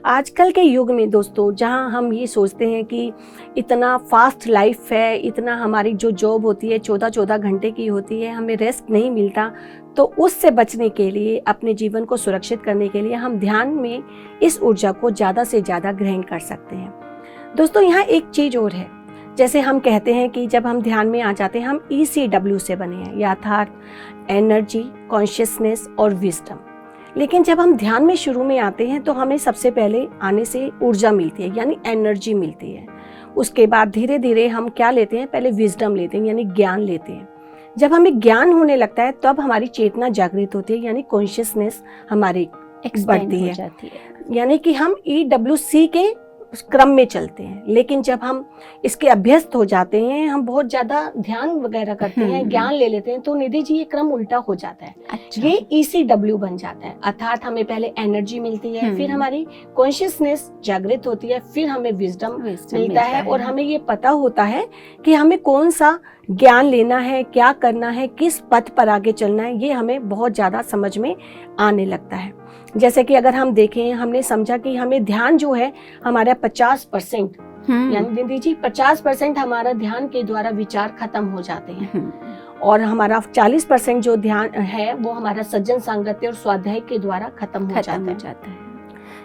आजकल के युग में दोस्तों, जहाँ हम ये सोचते हैं कि इतना फास्ट लाइफ है, इतना हमारी जो जॉब होती है 14-14 घंटे की होती है, हमें रेस्ट नहीं मिलता, तो उससे बचने के लिए, अपने जीवन को सुरक्षित करने के लिए हम ध्यान में इस ऊर्जा को ज़्यादा से ज़्यादा ग्रहण कर सकते हैं। दोस्तों यहाँ एक चीज़ और है, जैसे हम कहते हैं कि जब हम ध्यान में आ जाते हैं, हम ECW से बने हैं, अर्थात एनर्जी, कॉन्शियसनेस और विजडम। लेकिन जब हम ध्यान में शुरू में आते हैं तो हमें सबसे पहले आने से ऊर्जा मिलती है, यानी एनर्जी मिलती है। उसके बाद धीरे धीरे हम क्या लेते हैं, पहले विजडम लेते हैं, यानी ज्ञान लेते हैं। जब हमें ज्ञान होने लगता है तब हमारी चेतना जागृत होती है, यानी कॉन्शियसनेस हमारी बढ़ती है, यानी कि हम EWC के क्रम में चलते हैं, लेकिन जब हम इसके अभ्यस्त हो जाते हैं, हम बहुत ज़्यादा ध्यान वगैरह करते हैं, ज्ञान ले लेते हैं, तो निधि जी ये क्रम उल्टा हो जाता है। अच्छा। ये ECW बन जाता है, अर्थात हमें पहले एनर्जी मिलती है, फिर हमारी कॉन्शियसनेस जागृत होती है, फिर हमें विजडम मिलता है और हमें ये पता होता है कि हमें कौन सा ज्ञान लेना है, क्या करना है, किस पथ पर आगे चलना है, ये हमें बहुत ज़्यादा समझ में आने लगता है। जैसे कि अगर हम देखें, हमने समझा कि हमें ध्यान जो है हमारा 50%, यानी दीदी जी 50% हमारा ध्यान के द्वारा विचार खत्म हो जाते हैं और हमारा 40% जो ध्यान है वो हमारा सज्जन सांगत्य और स्वाध्याय के द्वारा खत्म हो जाता है।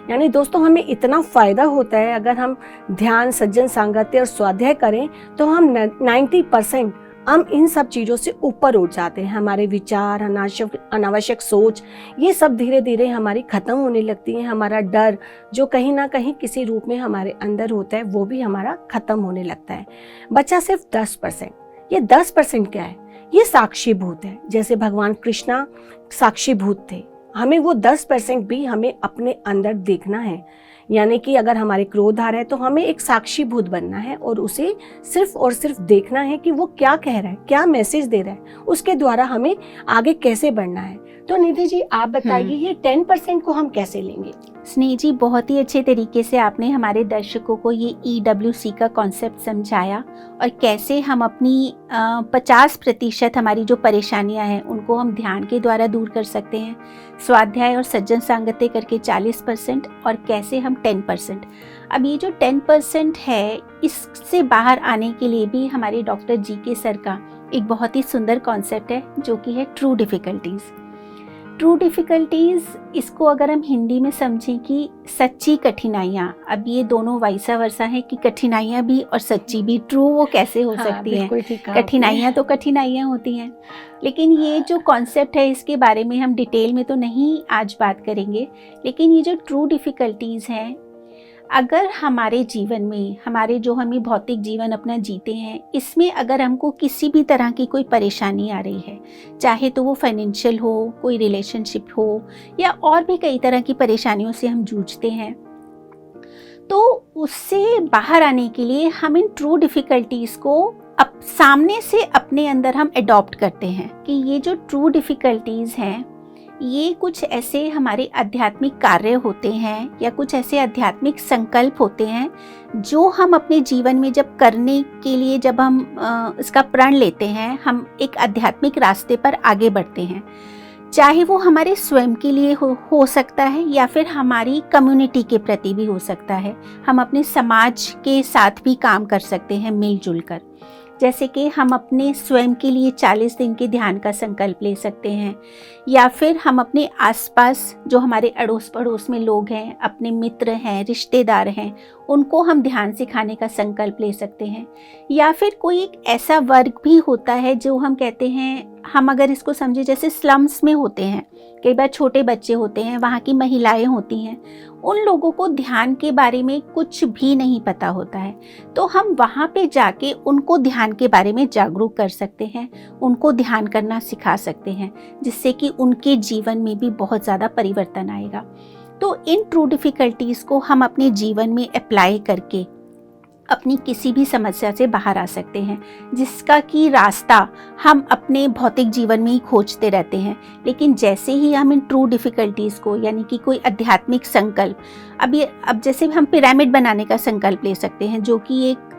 यानी दोस्तों हमें इतना फायदा होता है अगर हम ध्यान, सज्जन सांगत्य और स्वाध्याय करें तो हम 90% हम इन सब चीज़ों से ऊपर उठ जाते हैं। हमारे विचार, अनावश्यक सोच, ये सब धीरे धीरे हमारी खत्म होने लगती है। हमारा डर जो कहीं ना कहीं किसी रूप में हमारे अंदर होता है वो भी हमारा खत्म होने लगता है। बचा सिर्फ 10%। ये 10% क्या है? ये साक्षी भूत है। जैसे भगवान कृष्णा साक्षी भूत थे, हमें वो 10% भी हमें अपने अंदर देखना है। यानी कि अगर हमारे क्रोध आ रहा है तो हमें एक साक्षी भूत बनना है और उसे सिर्फ और सिर्फ देखना है कि वो क्या कह रहा है, क्या मैसेज दे रहा है, उसके द्वारा हमें आगे कैसे बढ़ना है। तो निधि जी आप बताइए ये 10% को हम कैसे लेंगे? स्नेह जी, बहुत ही अच्छे तरीके से आपने हमारे दर्शकों को ये EWC का कॉन्सेप्ट समझाया और कैसे हम अपनी 50% हमारी जो परेशानियां हैं उनको हम ध्यान के द्वारा दूर कर सकते हैं, स्वाध्याय और सज्जन सांगत्य करके 40% और कैसे हम 10%। अब ये जो 10% है इससे बाहर आने के लिए भी हमारे डॉक्टर GK सर का एक बहुत ही सुंदर कॉन्सेप्ट है जो कि है ट्रू डिफ़िकल्टीज़। ट्रू डिफ़िकल्टीज़, इसको अगर हम हिंदी में समझें कि सच्ची कठिनाइयाँ, अब ये दोनों वाइसा वर्सा है कि कठिनाइयाँ भी और सच्ची भी, ट्रू वो कैसे हो सकती हैं? कठिनाइयाँ तो कठिनाइयाँ होती हैं। लेकिन ये जो कॉन्सेप्ट है इसके बारे में हम डिटेल में तो नहीं आज बात करेंगे, लेकिन ये जो ट्रू डिफ़िकल्टीज़ हैं, अगर हमारे जीवन में, हमारे जो हम भौतिक जीवन अपना जीते हैं, इसमें अगर हमको किसी भी तरह की कोई परेशानी आ रही है, चाहे तो वो फाइनेंशियल हो, कोई रिलेशनशिप हो या और भी कई तरह की परेशानियों से हम जूझते हैं, तो उससे बाहर आने के लिए हम इन ट्रू डिफ़िकल्टीज़ को अब सामने से अपने अंदर हम अडॉप्ट करते हैं कि ये जो ट्रू डिफ़िकल्टीज़ हैं ये कुछ ऐसे हमारे आध्यात्मिक कार्य होते हैं या कुछ ऐसे आध्यात्मिक संकल्प होते हैं जो हम अपने जीवन में जब करने के लिए जब हम इसका प्रण लेते हैं, हम एक आध्यात्मिक रास्ते पर आगे बढ़ते हैं। चाहे वो हमारे स्वयं के लिए हो सकता है या फिर हमारी कम्युनिटी के प्रति भी हो सकता है। हम अपने समाज के साथ भी काम कर सकते हैं मिलजुल कर। जैसे कि हम अपने स्वयं के लिए 40 दिन के ध्यान का संकल्प ले सकते हैं, या फिर हम अपने आसपास जो हमारे अड़ोस पड़ोस में लोग हैं, अपने मित्र हैं, रिश्तेदार हैं, उनको हम ध्यान सिखाने का संकल्प ले सकते हैं। या फिर कोई एक ऐसा वर्ग भी होता है जो हम कहते हैं, हम अगर इसको समझे जैसे स्लम्स में होते हैं, कई बार छोटे बच्चे होते हैं, वहाँ की महिलाएं होती हैं, उन लोगों को ध्यान के बारे में कुछ भी नहीं पता होता है, तो हम वहाँ पे जाके उनको ध्यान के बारे में जागरूक कर सकते हैं, उनको ध्यान करना सिखा सकते हैं, जिससे कि उनके जीवन में भी बहुत ज़्यादा परिवर्तन आएगा। तो इन ट्रू डिफ़िकल्टीज़ को हम अपने जीवन में अप्लाई करके अपनी किसी भी समस्या से बाहर आ सकते हैं, जिसका कि रास्ता हम अपने भौतिक जीवन में ही खोजते रहते हैं। लेकिन जैसे ही हम इन ट्रू डिफ़िकल्टीज़ को, यानी कि कोई आध्यात्मिक संकल्प, अब जैसे हम पिरामिड बनाने का संकल्प ले सकते हैं, जो कि एक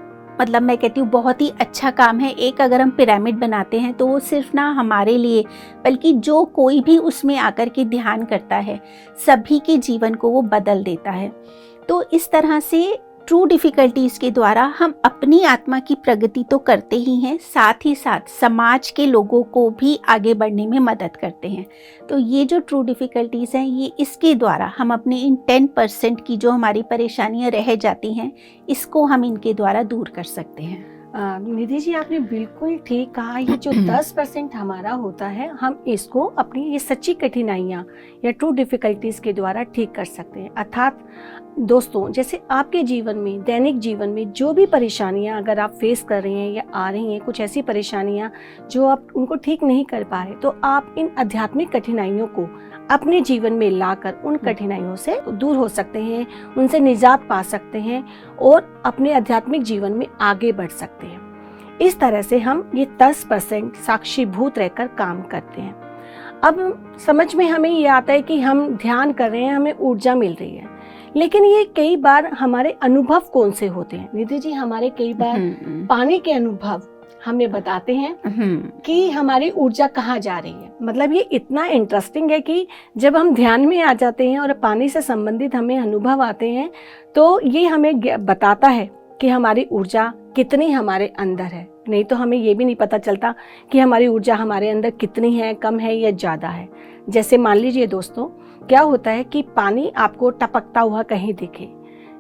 मतलब मैं कहती हूँ बहुत ही अच्छा काम है। एक अगर हम पिरामिड बनाते हैं तो वो सिर्फ ना हमारे लिए, बल्कि जो कोई भी उसमें आकर के ध्यान करता है, सभी के जीवन को वो बदल देता है। तो इस तरह से ट्रू डिफ़िकल्टीज़ के द्वारा हम अपनी आत्मा की प्रगति तो करते ही हैं, साथ ही साथ समाज के लोगों को भी आगे बढ़ने में मदद करते हैं। तो ये जो ट्रू डिफ़िकल्टीज़ हैं, ये इसके द्वारा हम अपने इन 10% की जो हमारी परेशानियां रह जाती हैं, इसको हम इनके द्वारा दूर कर सकते हैं। निधि जी आपने बिल्कुल ठीक कहा। ये जो 10% हमारा होता है, हम इसको अपनी ये सच्ची कठिनाइयाँ या ट्रू डिफ़िकल्टीज़ के द्वारा ठीक कर सकते हैं। अर्थात दोस्तों, जैसे आपके जीवन में, दैनिक जीवन में जो भी परेशानियाँ अगर आप फेस कर रहे हैं या आ रही हैं, कुछ ऐसी परेशानियाँ जो आप उनको ठीक नहीं कर पा रहे, तो आप इन आध्यात्मिक कठिनाइयों को अपने जीवन में लाकर उन कठिनाइयों से दूर हो सकते हैं, उनसे निजात पा सकते हैं और अपने आध्यात्मिक जीवन में आगे बढ़ सकते हैं। इस तरह से हम ये 10% साक्षीभूत रहकर काम करते हैं। अब समझ में हमें ये आता है कि हम ध्यान कर रहे हैं, हमें ऊर्जा मिल रही है, लेकिन ये कई बार हमारे अनुभव कौन से होते हैं निधि जी? हमारे कई बार पानी के अनुभव हमें बताते हैं कि हमारी ऊर्जा कहाँ जा रही है। मतलब ये इतना इंटरेस्टिंग है कि जब हम ध्यान में आ जाते हैं और पानी से संबंधित हमें अनुभव आते हैं तो ये हमें बताता है कि हमारी ऊर्जा कितनी हमारे अंदर है। नहीं तो हमें ये भी नहीं पता चलता कि हमारी ऊर्जा हमारे अंदर कितनी है, कम है या ज़्यादा है। जैसे मान लीजिए दोस्तों, क्या होता है कि पानी आपको टपकता हुआ कहीं दिखे,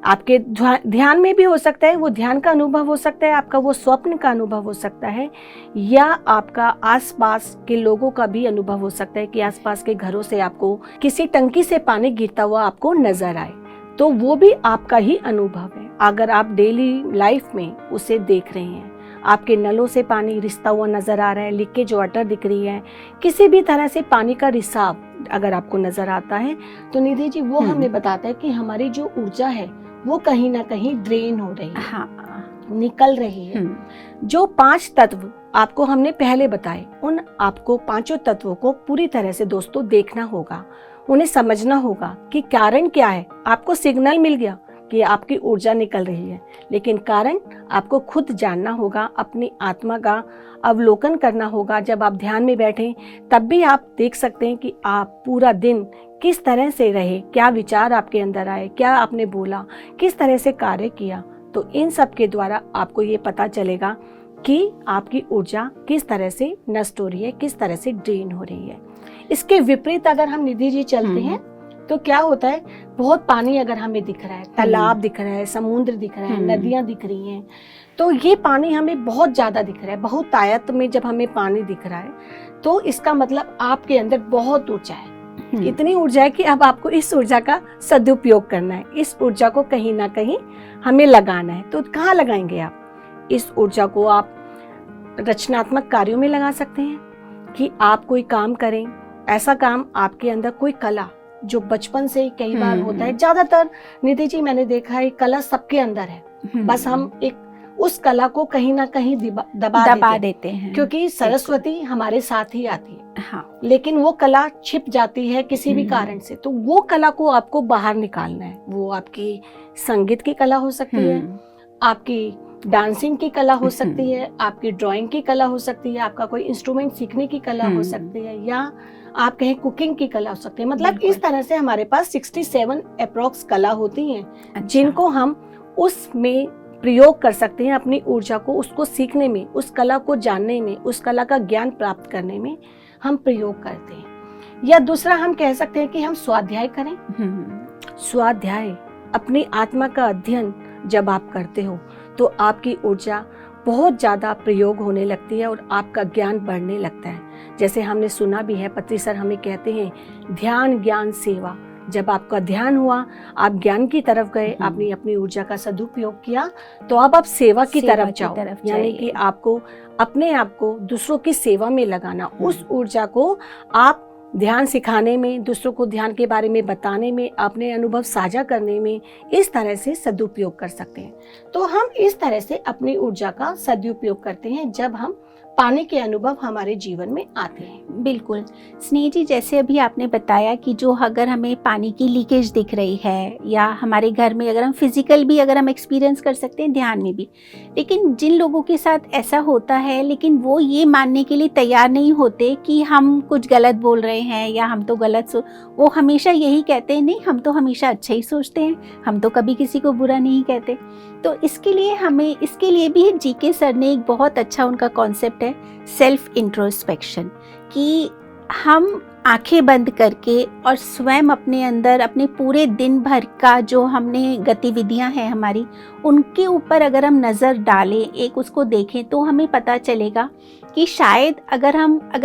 आपके ध्यान में भी हो सकता है, वो ध्यान का अनुभव हो सकता है, आपका वो स्वप्न का अनुभव हो सकता है, या आपका आसपास के लोगों का भी अनुभव हो सकता है कि आसपास के घरों से आपको किसी टंकी से पानी गिरता हुआ आपको नजर आए, तो वो भी आपका ही अनुभव है। अगर आप डेली लाइफ में उसे देख रहे हैं, आपके नलों से पानी रिसता हुआ नजर आ रहा है, लीकेज वाटर दिख रही है, किसी भी तरह से पानी का रिसाव अगर आपको नजर आता है, तो निधि जी वो हमें बताता है कि हमारी जो ऊर्जा है वो कहीं ना कहीं ड्रेन हो रही है, निकल रही है। जो 5 तत्व आपको हमने पहले बताए, उन आपको 5 तत्वों को पूरी तरह से दोस्तों देखना होगा, उन्हें समझना होगा कि कारण क्या है। आपको सिग्नल मिल गया कि आपकी ऊर्जा निकल रही है, लेकिन कारण आपको खुद जानना होगा, अपनी आत्मा का अवलोकन करना होगा। जब आप ध्यान में बैठें तब भी आप देख सकते हैं कि आप पूरा दिन किस तरह से रहे, क्या विचार आपके अंदर आए, क्या आपने बोला, किस तरह से कार्य किया। तो इन सब के द्वारा आपको ये पता चलेगा कि आपकी ऊर्जा किस तरह से नष्ट हो रही है, किस तरह से ड्रेन हो रही है। इसके विपरीत अगर हम निधि जी चलते हैं तो क्या होता है, बहुत पानी अगर हमें दिख रहा है, तालाब दिख रहा है, समुद्र दिख रहा है, नदियां दिख रही हैं, तो ये पानी हमें बहुत ज्यादा दिख रहा है, बहुत आयत में जब हमें पानी दिख रहा है तो इसका मतलब आपके अंदर बहुत ऊर्जा है। इतनी ऊर्जा है कि अब आपको इस ऊर्जा का सदुपयोग करना है, इस ऊर्जा को कहीं ना कहीं हमें लगाना है। तो कहाँ लगाएंगे आप इस ऊर्जा को? आप रचनात्मक कार्यों में लगा सकते हैं कि आप कोई काम करें, ऐसा काम आपके अंदर कोई कला जो बचपन से कई बार होता है। ज्यादातर निधि जी मैंने देखा है कला सबके अंदर है, बस हम एक उस कला को कहीं ना कहीं दबा देते हैं, क्योंकि सरस्वती हमारे साथ ही आती है। हाँ। लेकिन वो कला छिप जाती है किसी भी कारण से, तो वो कला को आपको बाहर निकालना है। वो आपकी संगीत की कला हो सकती है, आपकी डांसिंग की कला हो सकती है, आपकी ड्राइंग की कला हो सकती है, आपका कोई इंस्ट्रूमेंट सीखने की कला हो सकती है, या आप कहें कुकिंग की कला हो सकती है। मतलब इस तरह से हमारे पास 67 अप्रॉक्स कला होती हैं, जिनको हम उसमें प्रयोग कर सकते हैं। अपनी ऊर्जा को उसको सीखने में, उस कला को जानने में, उस कला का ज्ञान प्राप्त करने में हम प्रयोग करते हैं। या दूसरा हम कह सकते हैं कि हम स्वाध्याय करें। स्वाध्याय, अपनी आत्मा का अध्ययन जब आप करते हो तो आपकी ऊर्जा बहुत ज़्यादा प्रयोग होने लगती है और आपका ज्ञान बढ़ने लगता है। जैसे हमने सुना भी है, पत्री सर हमें कहते हैं, ध्यान ज्ञान सेवा। जब आपका ध्यान हुआ, आप ज्ञान की तरफ गए, आपने अपनी ऊर्जा का सदुपयोग किया, तो अब आप सेवा की तरफ जाओ, यानी कि आपको अपने आप को दूसरों की सेवा में लगाना। उस ऊर्जा को आप ध्यान सिखाने में, दूसरों को ध्यान के बारे में बताने में, अपने अनुभव साझा करने में इस तरह से सदुपयोग कर सकते हैं। तो हम इस तरह से अपनी ऊर्जा का सदुपयोग करते हैं जब हम पाने के अनुभव हमारे जीवन में आते हैं। बिल्कुल स्नेह जी, जैसे अभी आपने बताया कि जो अगर हमें पानी की लीकेज दिख रही है, या हमारे घर में अगर हम फिजिकल भी अगर हम एक्सपीरियंस कर सकते हैं, ध्यान में भी, लेकिन जिन लोगों के साथ ऐसा होता है लेकिन वो ये मानने के लिए तैयार नहीं होते कि हम कुछ गलत बोल रहे हैं या हम तो गलत वो हमेशा यही कहते हैं, नहीं हम तो हमेशा अच्छा ही सोचते हैं, हम तो कभी किसी को बुरा नहीं कहते। तो इसके लिए भी जीके सर ने एक बहुत अच्छा उनका कॉन्सेप्ट है, सेल्फ इंट्रोस्पेक्शन, कि हम आंखें बंद करके और स्वयं अपने अंदर अपने पूरे दिन भर का जो हमने गतिविधियां हैं हमारी, उनके ऊपर अगर हम नज़र डालें, एक उसको देखें, तो हमें पता चलेगा कि शायद अगर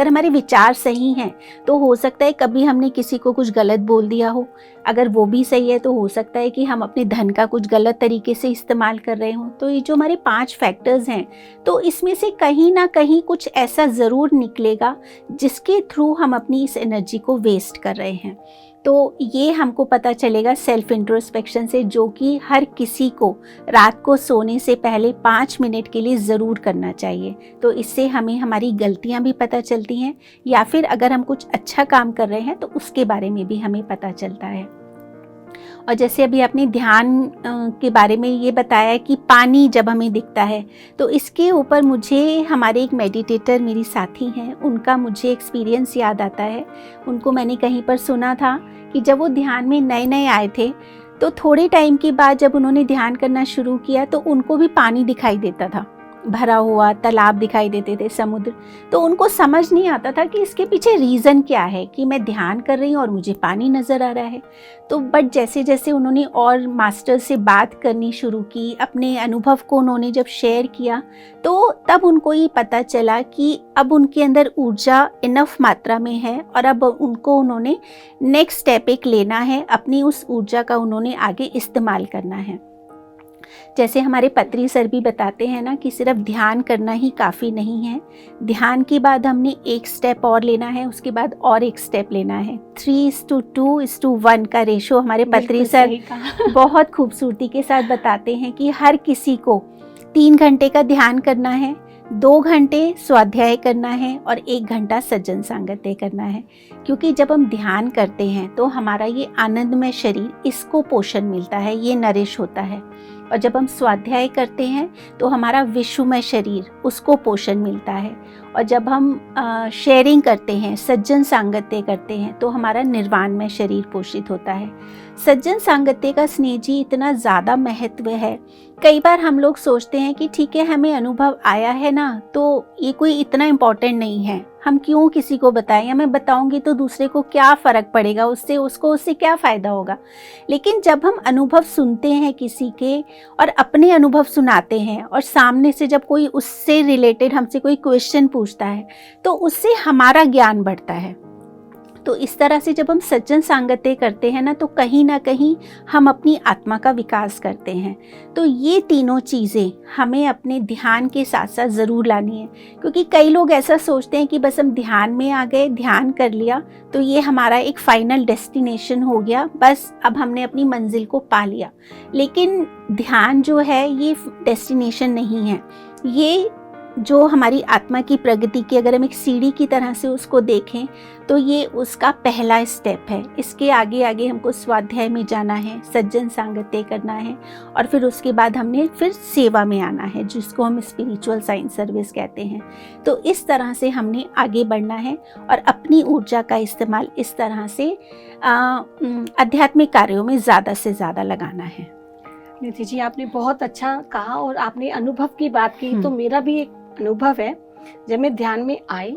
हमारे विचार सही हैं तो हो सकता है कभी हमने किसी को कुछ गलत बोल दिया हो। अगर वो भी सही है तो हो सकता है कि हम अपने धन का कुछ गलत तरीके से इस्तेमाल कर रहे हों। तो ये जो हमारे 5 फैक्टर्स हैं, तो इसमें से कहीं ना कहीं कुछ ऐसा ज़रूर निकलेगा जिसके थ्रू हम अपनी इस एनर्जी को वेस्ट कर रहे हैं। तो ये हमको पता चलेगा सेल्फ इंट्रोस्पेक्शन से, जो कि हर किसी को रात को सोने से पहले 5 मिनट के लिए ज़रूर करना चाहिए। तो इससे हमें हमारी गलतियां भी पता चलती हैं, या फिर अगर हम कुछ अच्छा काम कर रहे हैं तो उसके बारे में भी हमें पता चलता है। और जैसे अभी आपने ध्यान के बारे में ये बताया कि पानी जब हमें दिखता है, तो इसके ऊपर मुझे हमारे एक मेडिटेटर मेरी साथी हैं, उनका मुझे एक्सपीरियंस याद आता है। उनको मैंने कहीं पर सुना था कि जब वो ध्यान में नए नए आए थे, तो थोड़े टाइम के बाद जब उन्होंने ध्यान करना शुरू किया तो उनको भी पानी दिखाई देता था, भरा हुआ तालाब दिखाई देते थे, समुद्र। तो उनको समझ नहीं आता था कि इसके पीछे रीज़न क्या है कि मैं ध्यान कर रही हूँ और मुझे पानी नज़र आ रहा है। तो बट जैसे जैसे उन्होंने और मास्टर से बात करनी शुरू की, अपने अनुभव को उन्होंने जब शेयर किया, तो तब उनको ये पता चला कि अब उनके अंदर ऊर्जा इनफ मात्रा में है और अब उन्होंने नेक्स्ट स्टेप एक लेना है, अपनी उस ऊर्जा का उन्होंने आगे इस्तेमाल करना है। जैसे हमारे पत्री सर भी बताते हैं ना कि सिर्फ ध्यान करना ही काफ़ी नहीं है, ध्यान के बाद हमने एक स्टेप और लेना है, उसके बाद और एक स्टेप लेना है। 3:2:1 का रेशो हमारे पत्री सर बहुत खूबसूरती के साथ बताते हैं कि हर किसी को 3 घंटे का ध्यान करना है, 2 घंटे स्वाध्याय करना है और 1 घंटा सज्जन सांगत्य करना है। क्योंकि जब हम ध्यान करते हैं तो हमारा ये आनंदमय शरीर, इसको पोषण मिलता है, ये नरिश होता है। और जब हम स्वाध्याय करते हैं तो हमारा विश्वमय शरीर, उसको पोषण मिलता है। और जब हम शेयरिंग करते हैं, सज्जन सांगत्य करते हैं, तो हमारा निर्वाणमय शरीर पोषित होता है। सज्जन सांगत्य का स्नेह जी इतना ज़्यादा महत्व है। कई बार हम लोग सोचते हैं कि ठीक है, हमें अनुभव आया है ना, तो ये कोई इतना इम्पोर्टेंट नहीं है, हम क्यों किसी को बताएं, या मैं बताऊंगी तो दूसरे को क्या फ़र्क पड़ेगा, उससे क्या फ़ायदा होगा। लेकिन जब हम अनुभव सुनते हैं किसी के और अपने अनुभव सुनाते हैं, और सामने से जब कोई उससे रिलेटेड हमसे कोई क्वेश्चन पूछता है, तो उससे हमारा ज्ञान बढ़ता है। तो इस तरह से जब हम सज्जन सांगत्य करते हैं ना, तो कहीं ना कहीं हम अपनी आत्मा का विकास करते हैं। तो ये तीनों चीज़ें हमें अपने ध्यान के साथ साथ ज़रूर लानी है। क्योंकि कई लोग ऐसा सोचते हैं कि बस हम ध्यान में आ गए, ध्यान कर लिया, तो ये हमारा एक फाइनल डेस्टिनेशन हो गया, बस अब हमने अपनी मंजिल को पा लिया। लेकिन ध्यान जो है ये डेस्टिनेशन नहीं है, ये जो हमारी आत्मा की प्रगति की, अगर हम एक सीढ़ी की तरह से उसको देखें, तो ये उसका पहला स्टेप है। इसके आगे आगे हमको स्वाध्याय में जाना है, सज्जन सांगत्य करना है, और फिर उसके बाद हमने फिर सेवा में आना है, जिसको हम स्पिरिचुअल साइंस सर्विस कहते हैं। तो इस तरह से हमने आगे बढ़ना है और अपनी ऊर्जा का इस्तेमाल इस तरह से आध्यात्मिक कार्यों में ज़्यादा से ज़्यादा लगाना है। निधि जी, आपने बहुत अच्छा कहा और आपने अनुभव की बात की, तो मेरा भी एक अनुभव है। जब मैं ध्यान में आई,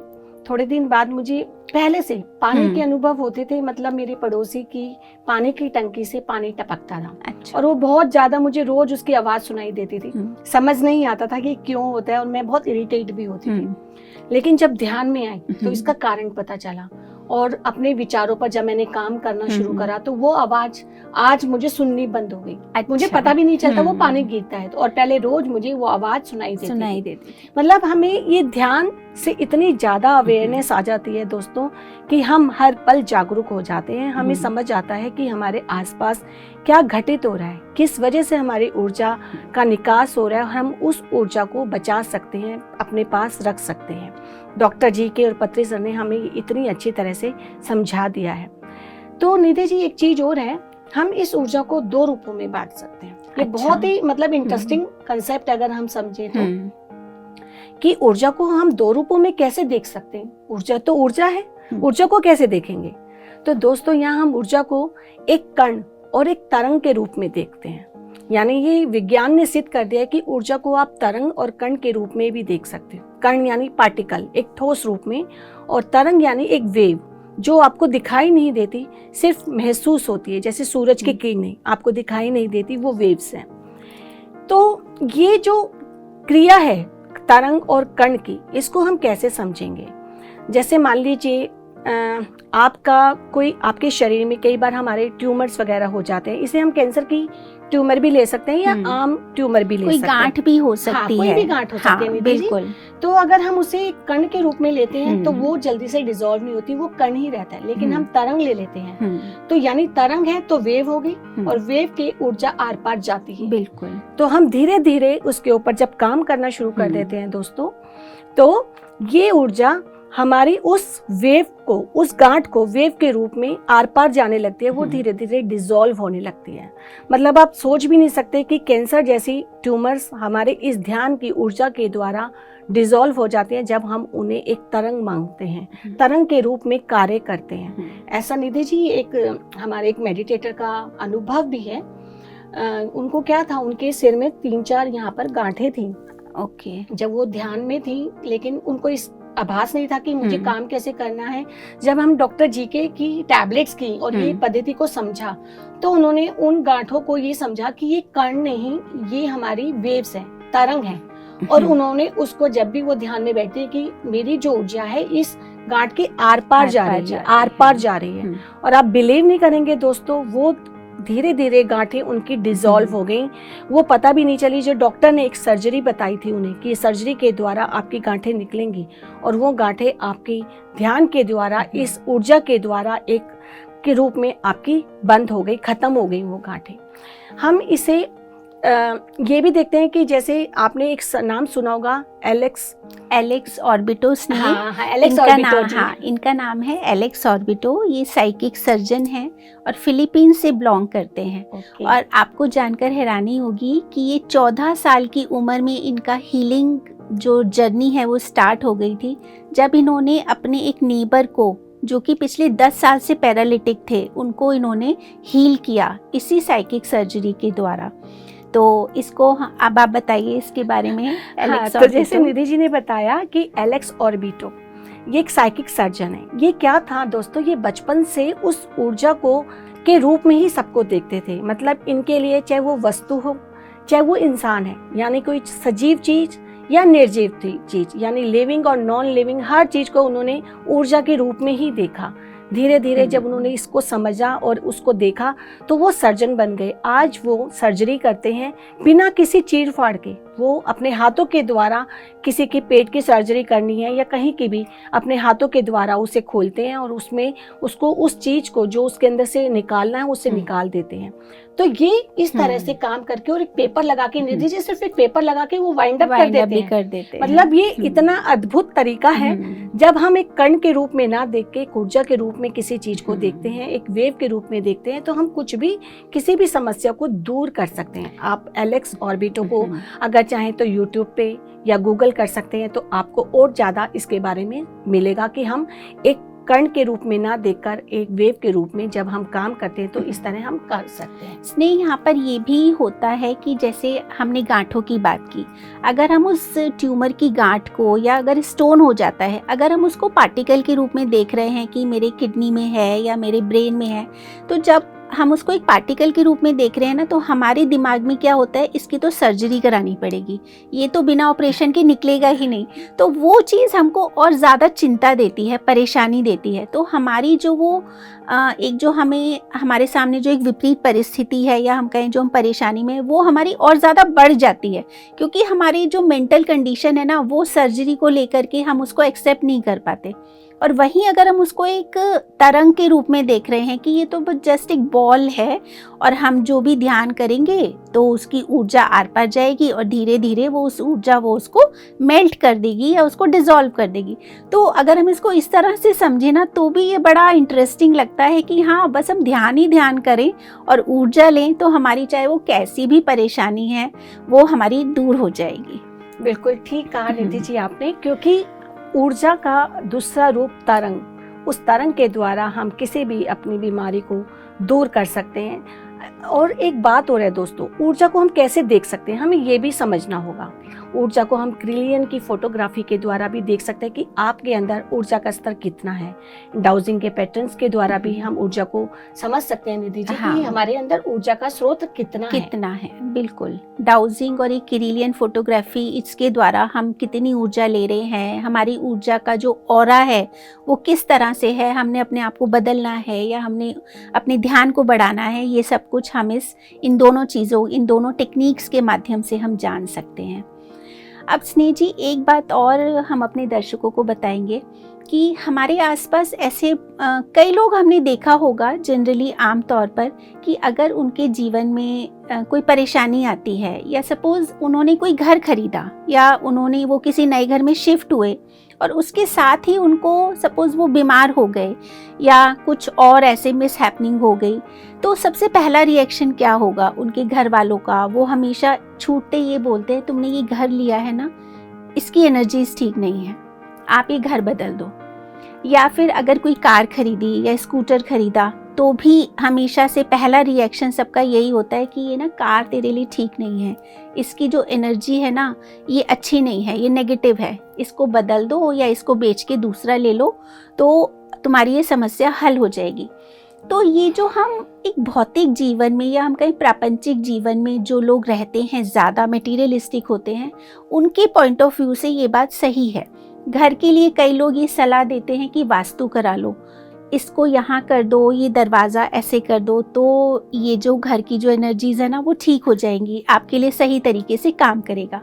थोड़े दिन बाद मुझे पहले से पानी के अनुभव होते थे। मतलब मेरे पड़ोसी की पानी की टंकी से पानी टपकता था। अच्छा। और वो बहुत ज्यादा, मुझे रोज उसकी आवाज सुनाई देती थी। समझ नहीं आता था कि क्यों होता है, और मैं बहुत इरिटेट भी होती थी। लेकिन जब ध्यान में आई तो इसका कारण पता चला, और अपने विचारों पर जब मैंने काम करना शुरू करा, तो वो आवाज आज मुझे सुननी बंद हो गई। अच्छा। मुझे पता भी नहीं चलता वो पानी गिरता है तो, और पहले रोज मुझे वो आवाज सुनाई देती। मतलब हमें ये ध्यान से इतनी ज्यादा अवेयरनेस आ जाती है दोस्तों, कि हम हर पल जागरूक हो जाते हैं। हमें समझ आता है कि हमारे आसपास क्या घटित हो रहा है, किस वजह से हमारी ऊर्जा का निकास हो रहा है, और हम उस ऊर्जा को बचा सकते हैं, अपने पास रख सकते हैं। डॉक्टर जी के और पत्री सर ने हमें इतनी अच्छी तरह से समझा दिया है। तो निधि जी, एक चीज और है, हम इस ऊर्जा को 2 रूपों में बांट सकते हैं। ये बहुत ही मतलब इंटरेस्टिंग कंसेप्ट अगर हम समझे तो, कि ऊर्जा को हम 2 रूपों में कैसे देख सकते हैं। ऊर्जा तो ऊर्जा है, ऊर्जा को कैसे देखेंगे? तो दोस्तों, यहाँ हम ऊर्जा को एक कण और एक तरंग के रूप में देखते हैं। यानी ये विज्ञान ने सिद्ध कर दिया है कि ऊर्जा को आप तरंग और कण के रूप में भी देख सकते हो। कण यानी पार्टिकल, एक ठोस रूप में, और तरंग यानी एक वेव, जो आपको दिखाई नहीं देती, सिर्फ महसूस होती है। जैसे सूरज की किरणें आपको दिखाई नहीं देती, वो वेव्स हैं। तो ये जो क्रिया है तरंग और कण की, इसको हम कैसे समझेंगे? जैसे मान लीजिए आपके शरीर में कई बार हमारे ट्यूमर्स वगैरह हो जाते हैं, इसे हम कैंसर की ट्यूमर भी ले सकते हैं या आम ट्यूमर भी ले सकते हैं, कोई गांठ भी हो सकती है, कोई भी गांठ हो सकती है, बिल्कुल। तो अगर हम उसे कण के रूप में लेते हैं तो वो जल्दी से डिसॉल्व नहीं होती, वो कण ही रहता है। लेकिन हम तरंग ले लेते हैं तो यानी तरंग है तो वेव होगी और वेव की ऊर्जा आर पार जाती है, बिल्कुल। तो हम धीरे धीरे उसके ऊपर जब काम करना शुरू कर देते हैं दोस्तों, तो ये ऊर्जा हमारी उस वेव को, उस गांठ को वेव के रूप में आर पार जाने लगती है, वो धीरे धीरे डिसॉल्व होने लगती है। मतलब आप सोच भी नहीं सकते कि कैंसर जैसी ट्यूमर्स हमारे इस ध्यान की ऊर्जा के द्वारा डिसॉल्व हो जाते हैं जब हम उन्हें एक तरंग मांगते हैं, तरंग के रूप में कार्य करते हैं। ऐसा निधि जी हमारे एक मेडिटेटर का अनुभव भी है। उनको क्या था, उनके सिर में 3-4 यहाँ पर गांठें थी। ओके। जब वो ध्यान में थी, लेकिन उनको इस आभास नहीं था कि मुझे काम कैसे करना है। जब हम डॉक्टर जीके की टैबलेट्स की और ये पद्धति को समझा, तो उन्होंने उन गांठों को ये समझा कि ये कण नहीं, ये हमारी वेव्स हैं, तरंग है। और उन्होंने उसको, जब भी वो ध्यान में बैठते कि मेरी जो ऊर्जा है इस गांठ के आर पार जा रही है, आर पार जा रही है। और आप बिलीव नहीं करेंगे दोस्तों, वो धीरे धीरे गांठें उनकी डिसॉल्व हो गई, वो पता भी नहीं चली। जो डॉक्टर ने एक सर्जरी बताई थी उन्हें कि सर्जरी के द्वारा आपकी गांठें निकलेंगी, और वो गांठें आपकी ध्यान के द्वारा, इस ऊर्जा के द्वारा एक के रूप में आपकी बंद हो गई, खत्म हो गई वो गांठें। हम इसे ये भी देखते हैं कि जैसे आपने एक नाम सुना होगा, एलेक्स ऑर्बिटो। इनका नाम है एलेक्स ऑर्बिटो। ये साइकिक सर्जन हैं और फिलीपींस से बिलोंग करते हैं। और आपको जानकर हैरानी होगी कि ये 14 साल की उम्र में इनका हीलिंग जो जर्नी है वो स्टार्ट हो गई थी, जब इन्होंने अपने एक नेबर को, जो कि पिछले 10 साल से पैरालिटिक थे, उनको इन्होंने हील किया इसी साइकिक सर्जरी के द्वारा। तो इसको अब आप बताइए इसके बारे में। तो जैसे निधि जी ने बताया कि एलेक्स ऑर्बिटो ये एक साइकिक सर्जन है। ये क्या था दोस्तों, ये बचपन से उस ऊर्जा को के रूप में ही सबको देखते थे। मतलब इनके लिए चाहे वो वस्तु हो, चाहे वो इंसान है, यानी कोई सजीव चीज या निर्जीव चीज, यानी लिविंग और नॉन लिविंग, हर चीज को उन्होंने ऊर्जा के रूप में ही देखा। धीरे धीरे जब उन्होंने इसको समझा और उसको देखा, तो वो सर्जन बन गए। आज वो सर्जरी करते हैं बिना किसी चीर फाड़ के। वो अपने हाथों के द्वारा, किसी के पेट की सर्जरी करनी है या कहीं की भी, अपने हाथों के द्वारा उसे खोलते हैं और उसमें उसको उस चीज को जो उसके अंदर से निकालना है उसे निकाल देते हैं। तो ये इस तरह से काम करके, और एक पेपर लगा के, निधि जी सिर्फ एक पेपर लगा के वो वाइंड अप कर देते हैं। मतलब ये इतना अद्भुत तरीका है। जब हम एक कण के रूप में ना देख के एक ऊर्जा के रूप में किसी चीज को देखते हैं, एक वेव के रूप में देखते हैं, तो हम कुछ भी, किसी भी समस्या को दूर कर सकते हैं। आप एलेक्स ऑर्बिटो को अगर चाहें तो यूट्यूब पे या गूगल कर सकते हैं, तो आपको और ज्यादा इसके बारे में मिलेगा कि हम एक कण के रूप में ना देखकर एक वेव के रूप में जब हम काम करते हैं तो इस तरह हम कर सकते हैं। स्नेह, यहाँ पर ये भी होता है कि जैसे हमने गांठों की बात की, अगर हम उस ट्यूमर की गांठ को, या अगर स्टोन हो जाता है, अगर हम उसको पार्टिकल के रूप में देख रहे हैं कि मेरे किडनी में है या मेरे ब्रेन में है, तो जब हम उसको एक पार्टिकल के रूप में देख रहे हैं ना, तो हमारे दिमाग में क्या होता है, इसकी तो सर्जरी करानी पड़ेगी, ये तो बिना ऑपरेशन के निकलेगा ही नहीं। तो वो चीज़ हमको और ज़्यादा चिंता देती है, परेशानी देती है। तो हमारी जो वो एक जो हमें, हमारे सामने जो एक विपरीत परिस्थिति है, या हम कहें जो हम परेशानी में, वो हमारी और ज़्यादा बढ़ जाती है, क्योंकि हमारी जो मेंटल कंडीशन है ना, वो सर्जरी को लेकर के हम उसको एक्सेप्ट नहीं कर पाते। और वहीं अगर हम उसको एक तरंग के रूप में देख रहे हैं कि ये तो जस्ट एक बॉल है, और हम जो भी ध्यान करेंगे तो उसकी ऊर्जा आर पार जाएगी, और धीरे धीरे वो उस ऊर्जा वो उसको मेल्ट कर देगी या उसको डिसॉल्व कर देगी। तो अगर हम इसको इस तरह से समझे ना, तो भी ये बड़ा इंटरेस्टिंग लगता है कि हाँ, बस हम ध्यान ही ध्यान करें और ऊर्जा लें, तो हमारी चाहे वो कैसी भी परेशानी है वो हमारी दूर हो जाएगी। बिल्कुल ठीक कहा निधि जी आपने, क्योंकि ऊर्जा का दूसरा रूप तरंग, उस तरंग के द्वारा हम किसी भी अपनी बीमारी को दूर कर सकते हैं। और एक बात और है दोस्तों, ऊर्जा को हम कैसे देख सकते हैं, हमें ये भी समझना होगा। ऊर्जा को हम क्रिलियन की फोटोग्राफी के द्वारा भी देख सकते हैं कि आपके अंदर ऊर्जा का स्तर कितना है। डाउजिंग के पैटर्न्स के द्वारा भी हम ऊर्जा को समझ सकते हैं निधि जी, हाँ। कि हमारे अंदर ऊर्जा का स्रोत कितना है। बिल्कुल, डाउजिंग और एक क्रिलियन फोटोग्राफी, इसके द्वारा हम कितनी ऊर्जा ले रहे हैं, हमारी ऊर्जा का जो ऑरा है वो किस तरह से है, हमने अपने आप को बदलना है या हमने अपने ध्यान को बढ़ाना है, ये सब कुछ हम इन दोनों टेक्निक्स के माध्यम से हम जान सकते हैं। अब स्नेह जी, एक बात और हम अपने दर्शकों को बताएंगे कि हमारे आसपास ऐसे कई लोग हमने देखा होगा जनरली आम तौर पर कि अगर उनके जीवन में कोई परेशानी आती है, या सपोज़ उन्होंने कोई घर खरीदा या वो किसी नए घर में शिफ्ट हुए और उसके साथ ही उनको सपोज़ वो बीमार हो गए या कुछ और ऐसे मिस हैपनिंग हो गई, तो सबसे पहला रिएक्शन क्या होगा उनके घर वालों का? वो हमेशा छूटते ये बोलते हैं, तुमने ये घर लिया है ना, इसकी एनर्जीज ठीक नहीं है, आप ये घर बदल दो। या फिर अगर कोई कार खरीदी या स्कूटर खरीदा तो भी हमेशा से पहला रिएक्शन सबका यही होता है कि ये ना कार तेरे लिए ठीक नहीं है, इसकी जो एनर्जी है ना ये अच्छी नहीं है, ये नेगेटिव है, इसको बदल दो या इसको बेच के दूसरा ले लो तो तुम्हारी ये समस्या हल हो जाएगी। तो ये जो हम एक भौतिक जीवन में या हम कहीं प्रापंचिक जीवन में जो लोग रहते हैं, ज़्यादा मटीरियलिस्टिक होते हैं, उनके पॉइंट ऑफ व्यू से ये बात सही है। घर के लिए कई लोग ये सलाह देते हैं कि वास्तु करा लो, इसको यहाँ कर दो, ये दरवाज़ा ऐसे कर दो, तो ये जो घर की जो एनर्जीज़ है ना वो ठीक हो जाएंगी, आपके लिए सही तरीके से काम करेगा।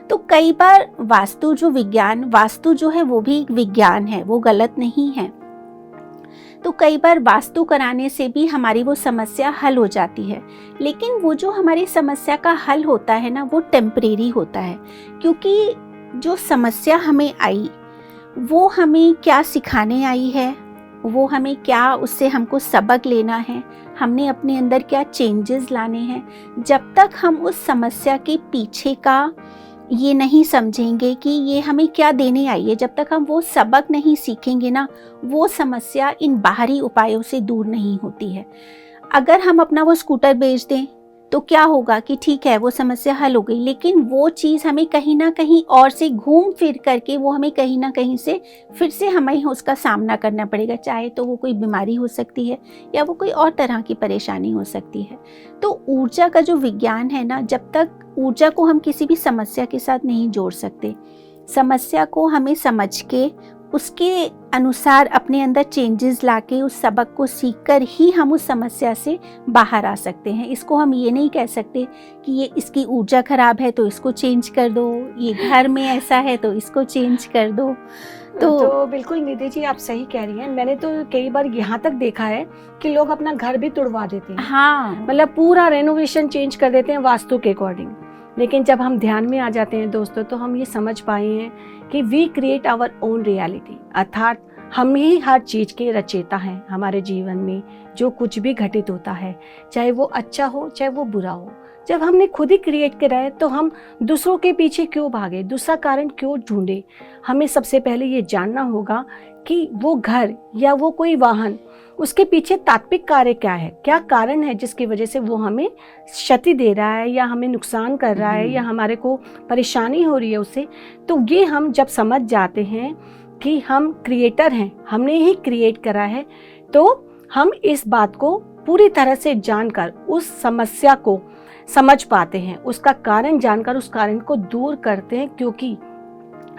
तो कई बार वास्तु जो है वो भी एक विज्ञान है, वो गलत नहीं है। तो कई बार वास्तु कराने से भी हमारी वो समस्या हल हो जाती है, लेकिन वो जो हमारी समस्या का हल होता है ना वो टेम्परेरी होता है, क्योंकि जो समस्या हमें आई वो हमें क्या सिखाने आई है, वो हमें क्या उससे हमको सबक लेना है, हमने अपने अंदर क्या चेंजेस लाने हैं। जब तक हम उस समस्या के पीछे का ये नहीं समझेंगे कि ये हमें क्या देने आई है, जब तक हम वो सबक नहीं सीखेंगे ना, वो समस्या इन बाहरी उपायों से दूर नहीं होती है। अगर हम अपना वो स्कूटर बेच दें तो क्या होगा कि ठीक है वो समस्या हल हो गई, लेकिन वो चीज़ हमें कहीं ना कहीं और से घूम फिर करके वो हमें कहीं ना कहीं से फिर से हमें उसका सामना करना पड़ेगा, चाहे तो वो कोई बीमारी हो सकती है या वो कोई और तरह की परेशानी हो सकती है। तो ऊर्जा का जो विज्ञान है ना, जब तक ऊर्जा को हम किसी भी समस्या के साथ नहीं जोड़ सकते, समस्या को हमें समझ के उसके अनुसार अपने अंदर चेंजेस लाके उस सबक को सीखकर ही हम उस समस्या से बाहर आ सकते हैं। इसको हम ये नहीं कह सकते कि ये इसकी ऊर्जा खराब है तो इसको चेंज कर दो, ये घर में ऐसा है तो इसको चेंज कर दो। तो बिल्कुल निधि जी आप सही कह रही हैं। मैंने तो कई बार यहाँ तक देखा है कि लोग अपना घर भी तुड़वा देते हैं। हाँ, मतलब पूरा रेनोवेशन चेंज कर देते हैं वास्तु के अकॉर्डिंग। लेकिन जब हम ध्यान में आ जाते हैं दोस्तों, तो हम ये समझ पाए हैं कि we create our own reality, अर्थात हम ही हर चीज़ के रचयिता हैं। हमारे जीवन में जो कुछ भी घटित होता है, चाहे वो अच्छा हो चाहे वो बुरा हो, जब हमने खुद ही क्रिएट करा है तो हम दूसरों के पीछे क्यों भागे, दूसरा कारण क्यों ढूंढे। हमें सबसे पहले ये जानना होगा कि वो घर या वो कोई वाहन, उसके पीछे तात्विक कार्य क्या है, क्या कारण है जिसकी वजह से वो हमें क्षति दे रहा है या हमें नुकसान कर रहा है या हमारे को परेशानी हो रही है उससे। तो ये हम जब समझ जाते हैं कि हम क्रिएटर हैं, हमने ही क्रिएट करा है, तो हम इस बात को पूरी तरह से जानकर उस समस्या को समझ पाते हैं, उसका कारण जानकर उस कारण को दूर करते हैं। क्योंकि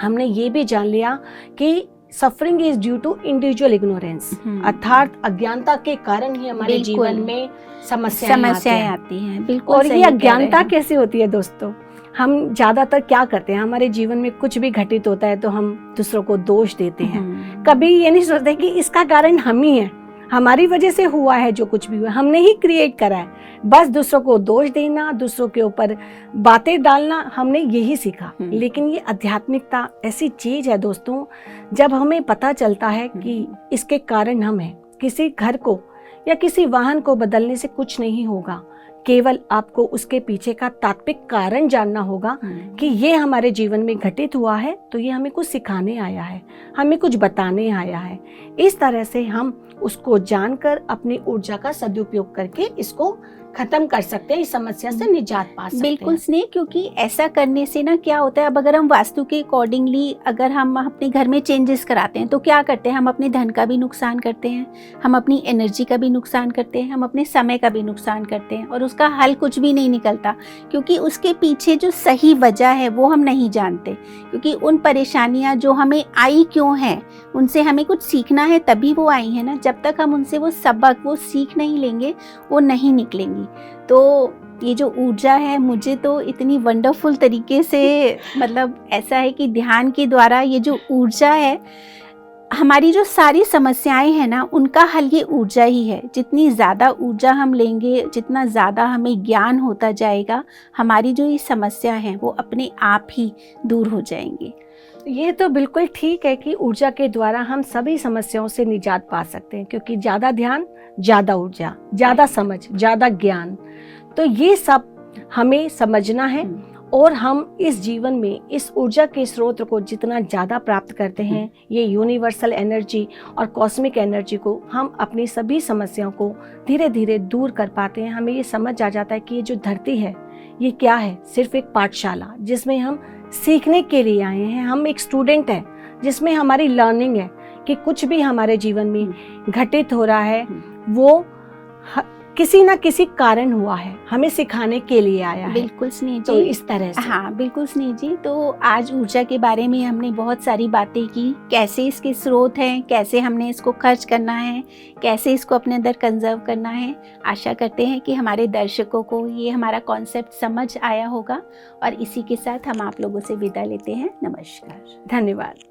हमने ये भी जान लिया कि suffering is due to individual ignorance, अर्थात अज्ञानता के कारण ही हमारे जीवन में समस्याएं आती हैं। बिल्कुल। और ये अज्ञानता कैसे होती है दोस्तों, हम ज्यादातर क्या करते हैं, हमारे जीवन में कुछ भी घटित होता है तो हम दूसरों को दोष देते हैं। कभी ये नहीं सोचते कि इसका कारण हम ही है, हमारी वजह से हुआ है, जो कुछ भी हुआ हमने ही क्रिएट करा है। बस दूसरों को दोष देना, दूसरों के ऊपर बातें डालना, हमने यही सीखा। लेकिन ये आध्यात्मिकता ऐसी चीज है दोस्तों, जब हमें पता चलता है कि इसके कारण हम हैं। किसी घर को या किसी वाहन को बदलने से कुछ नहीं होगा, केवल आपको उसके पीछे का तात्विक कारण जानना होगा कि ये हमारे जीवन में घटित हुआ है, तो ये हमें कुछ सिखाने आया है, हमें कुछ बताने आया है। इस तरह से हम उसको जानकर अपनी ऊर्जा का सदुपयोग करके इसको खत्म कर सकते हैं, इस समस्या से निजात पा सकते हैं। बिल्कुल स्नेह, क्योंकि ऐसा करने से ना क्या होता है, अब अगर हम वास्तु के अकॉर्डिंगली अगर हम अपने घर में चेंजेस कराते हैं तो क्या करते हैं, हम अपने धन का भी नुकसान करते हैं, हम अपनी एनर्जी का भी नुकसान करते हैं, हम अपने समय का भी नुकसान करते हैं, और उसका हल कुछ भी नहीं निकलता, क्योंकि उसके पीछे जो सही वजह है वो हम नहीं जानते। क्योंकि उन परेशानियाँ जो हमें आई क्यों हैं, उनसे हमें कुछ सीखना है, तभी वो आई है ना। जब तक हम उनसे वो सबक, वो सीख नहीं लेंगे, वो नहीं निकलेंगी। तो ये जो ऊर्जा है, मुझे तो इतनी वंडरफुल तरीके से मतलब ऐसा है कि ध्यान के द्वारा ये जो ऊर्जा है, हमारी जो सारी समस्याएं हैं ना, उनका हल ये ऊर्जा ही है। जितनी ज़्यादा ऊर्जा हम लेंगे, जितना ज़्यादा हमें ज्ञान होता जाएगा, हमारी जो ये समस्या है वो अपने आप ही दूर हो जाएंगी। ये तो बिल्कुल ठीक है कि ऊर्जा के द्वारा हम सभी समस्याओं से निजात पा सकते हैं, क्योंकि ज़्यादा ध्यान, ज़्यादा ऊर्जा, ज़्यादा समझ, ज़्यादा ज्ञान, तो ये सब हमें समझना है। और हम इस जीवन में इस ऊर्जा के स्रोत को जितना ज़्यादा प्राप्त करते हैं, ये यूनिवर्सल एनर्जी और कॉस्मिक एनर्जी को, हम अपनी सभी समस्याओं को धीरे धीरे दूर कर पाते हैं। हमें ये समझ आ जाता है कि ये जो धरती है ये क्या है, सिर्फ एक पाठशाला जिसमें हम सीखने के लिए आए हैं। हम एक स्टूडेंट हैं जिसमें हमारी लर्निंग है कि कुछ भी हमारे जीवन में घटित हो रहा है वो किसी ना किसी कारण हुआ है, हमें सिखाने के लिए आया है। बिल्कुल स्नेह जी, तो इस तरह से। हाँ बिल्कुल स्नेह जी। तो आज ऊर्जा के बारे में हमने बहुत सारी बातें की, कैसे इसके स्रोत हैं, कैसे हमने इसको खर्च करना है, कैसे इसको अपने अंदर कंजर्व करना है। आशा करते हैं कि हमारे दर्शकों को ये हमारा कॉन्सेप्ट समझ आया होगा, और इसी के साथ हम आप लोगों से विदा लेते हैं। नमस्कार, धन्यवाद।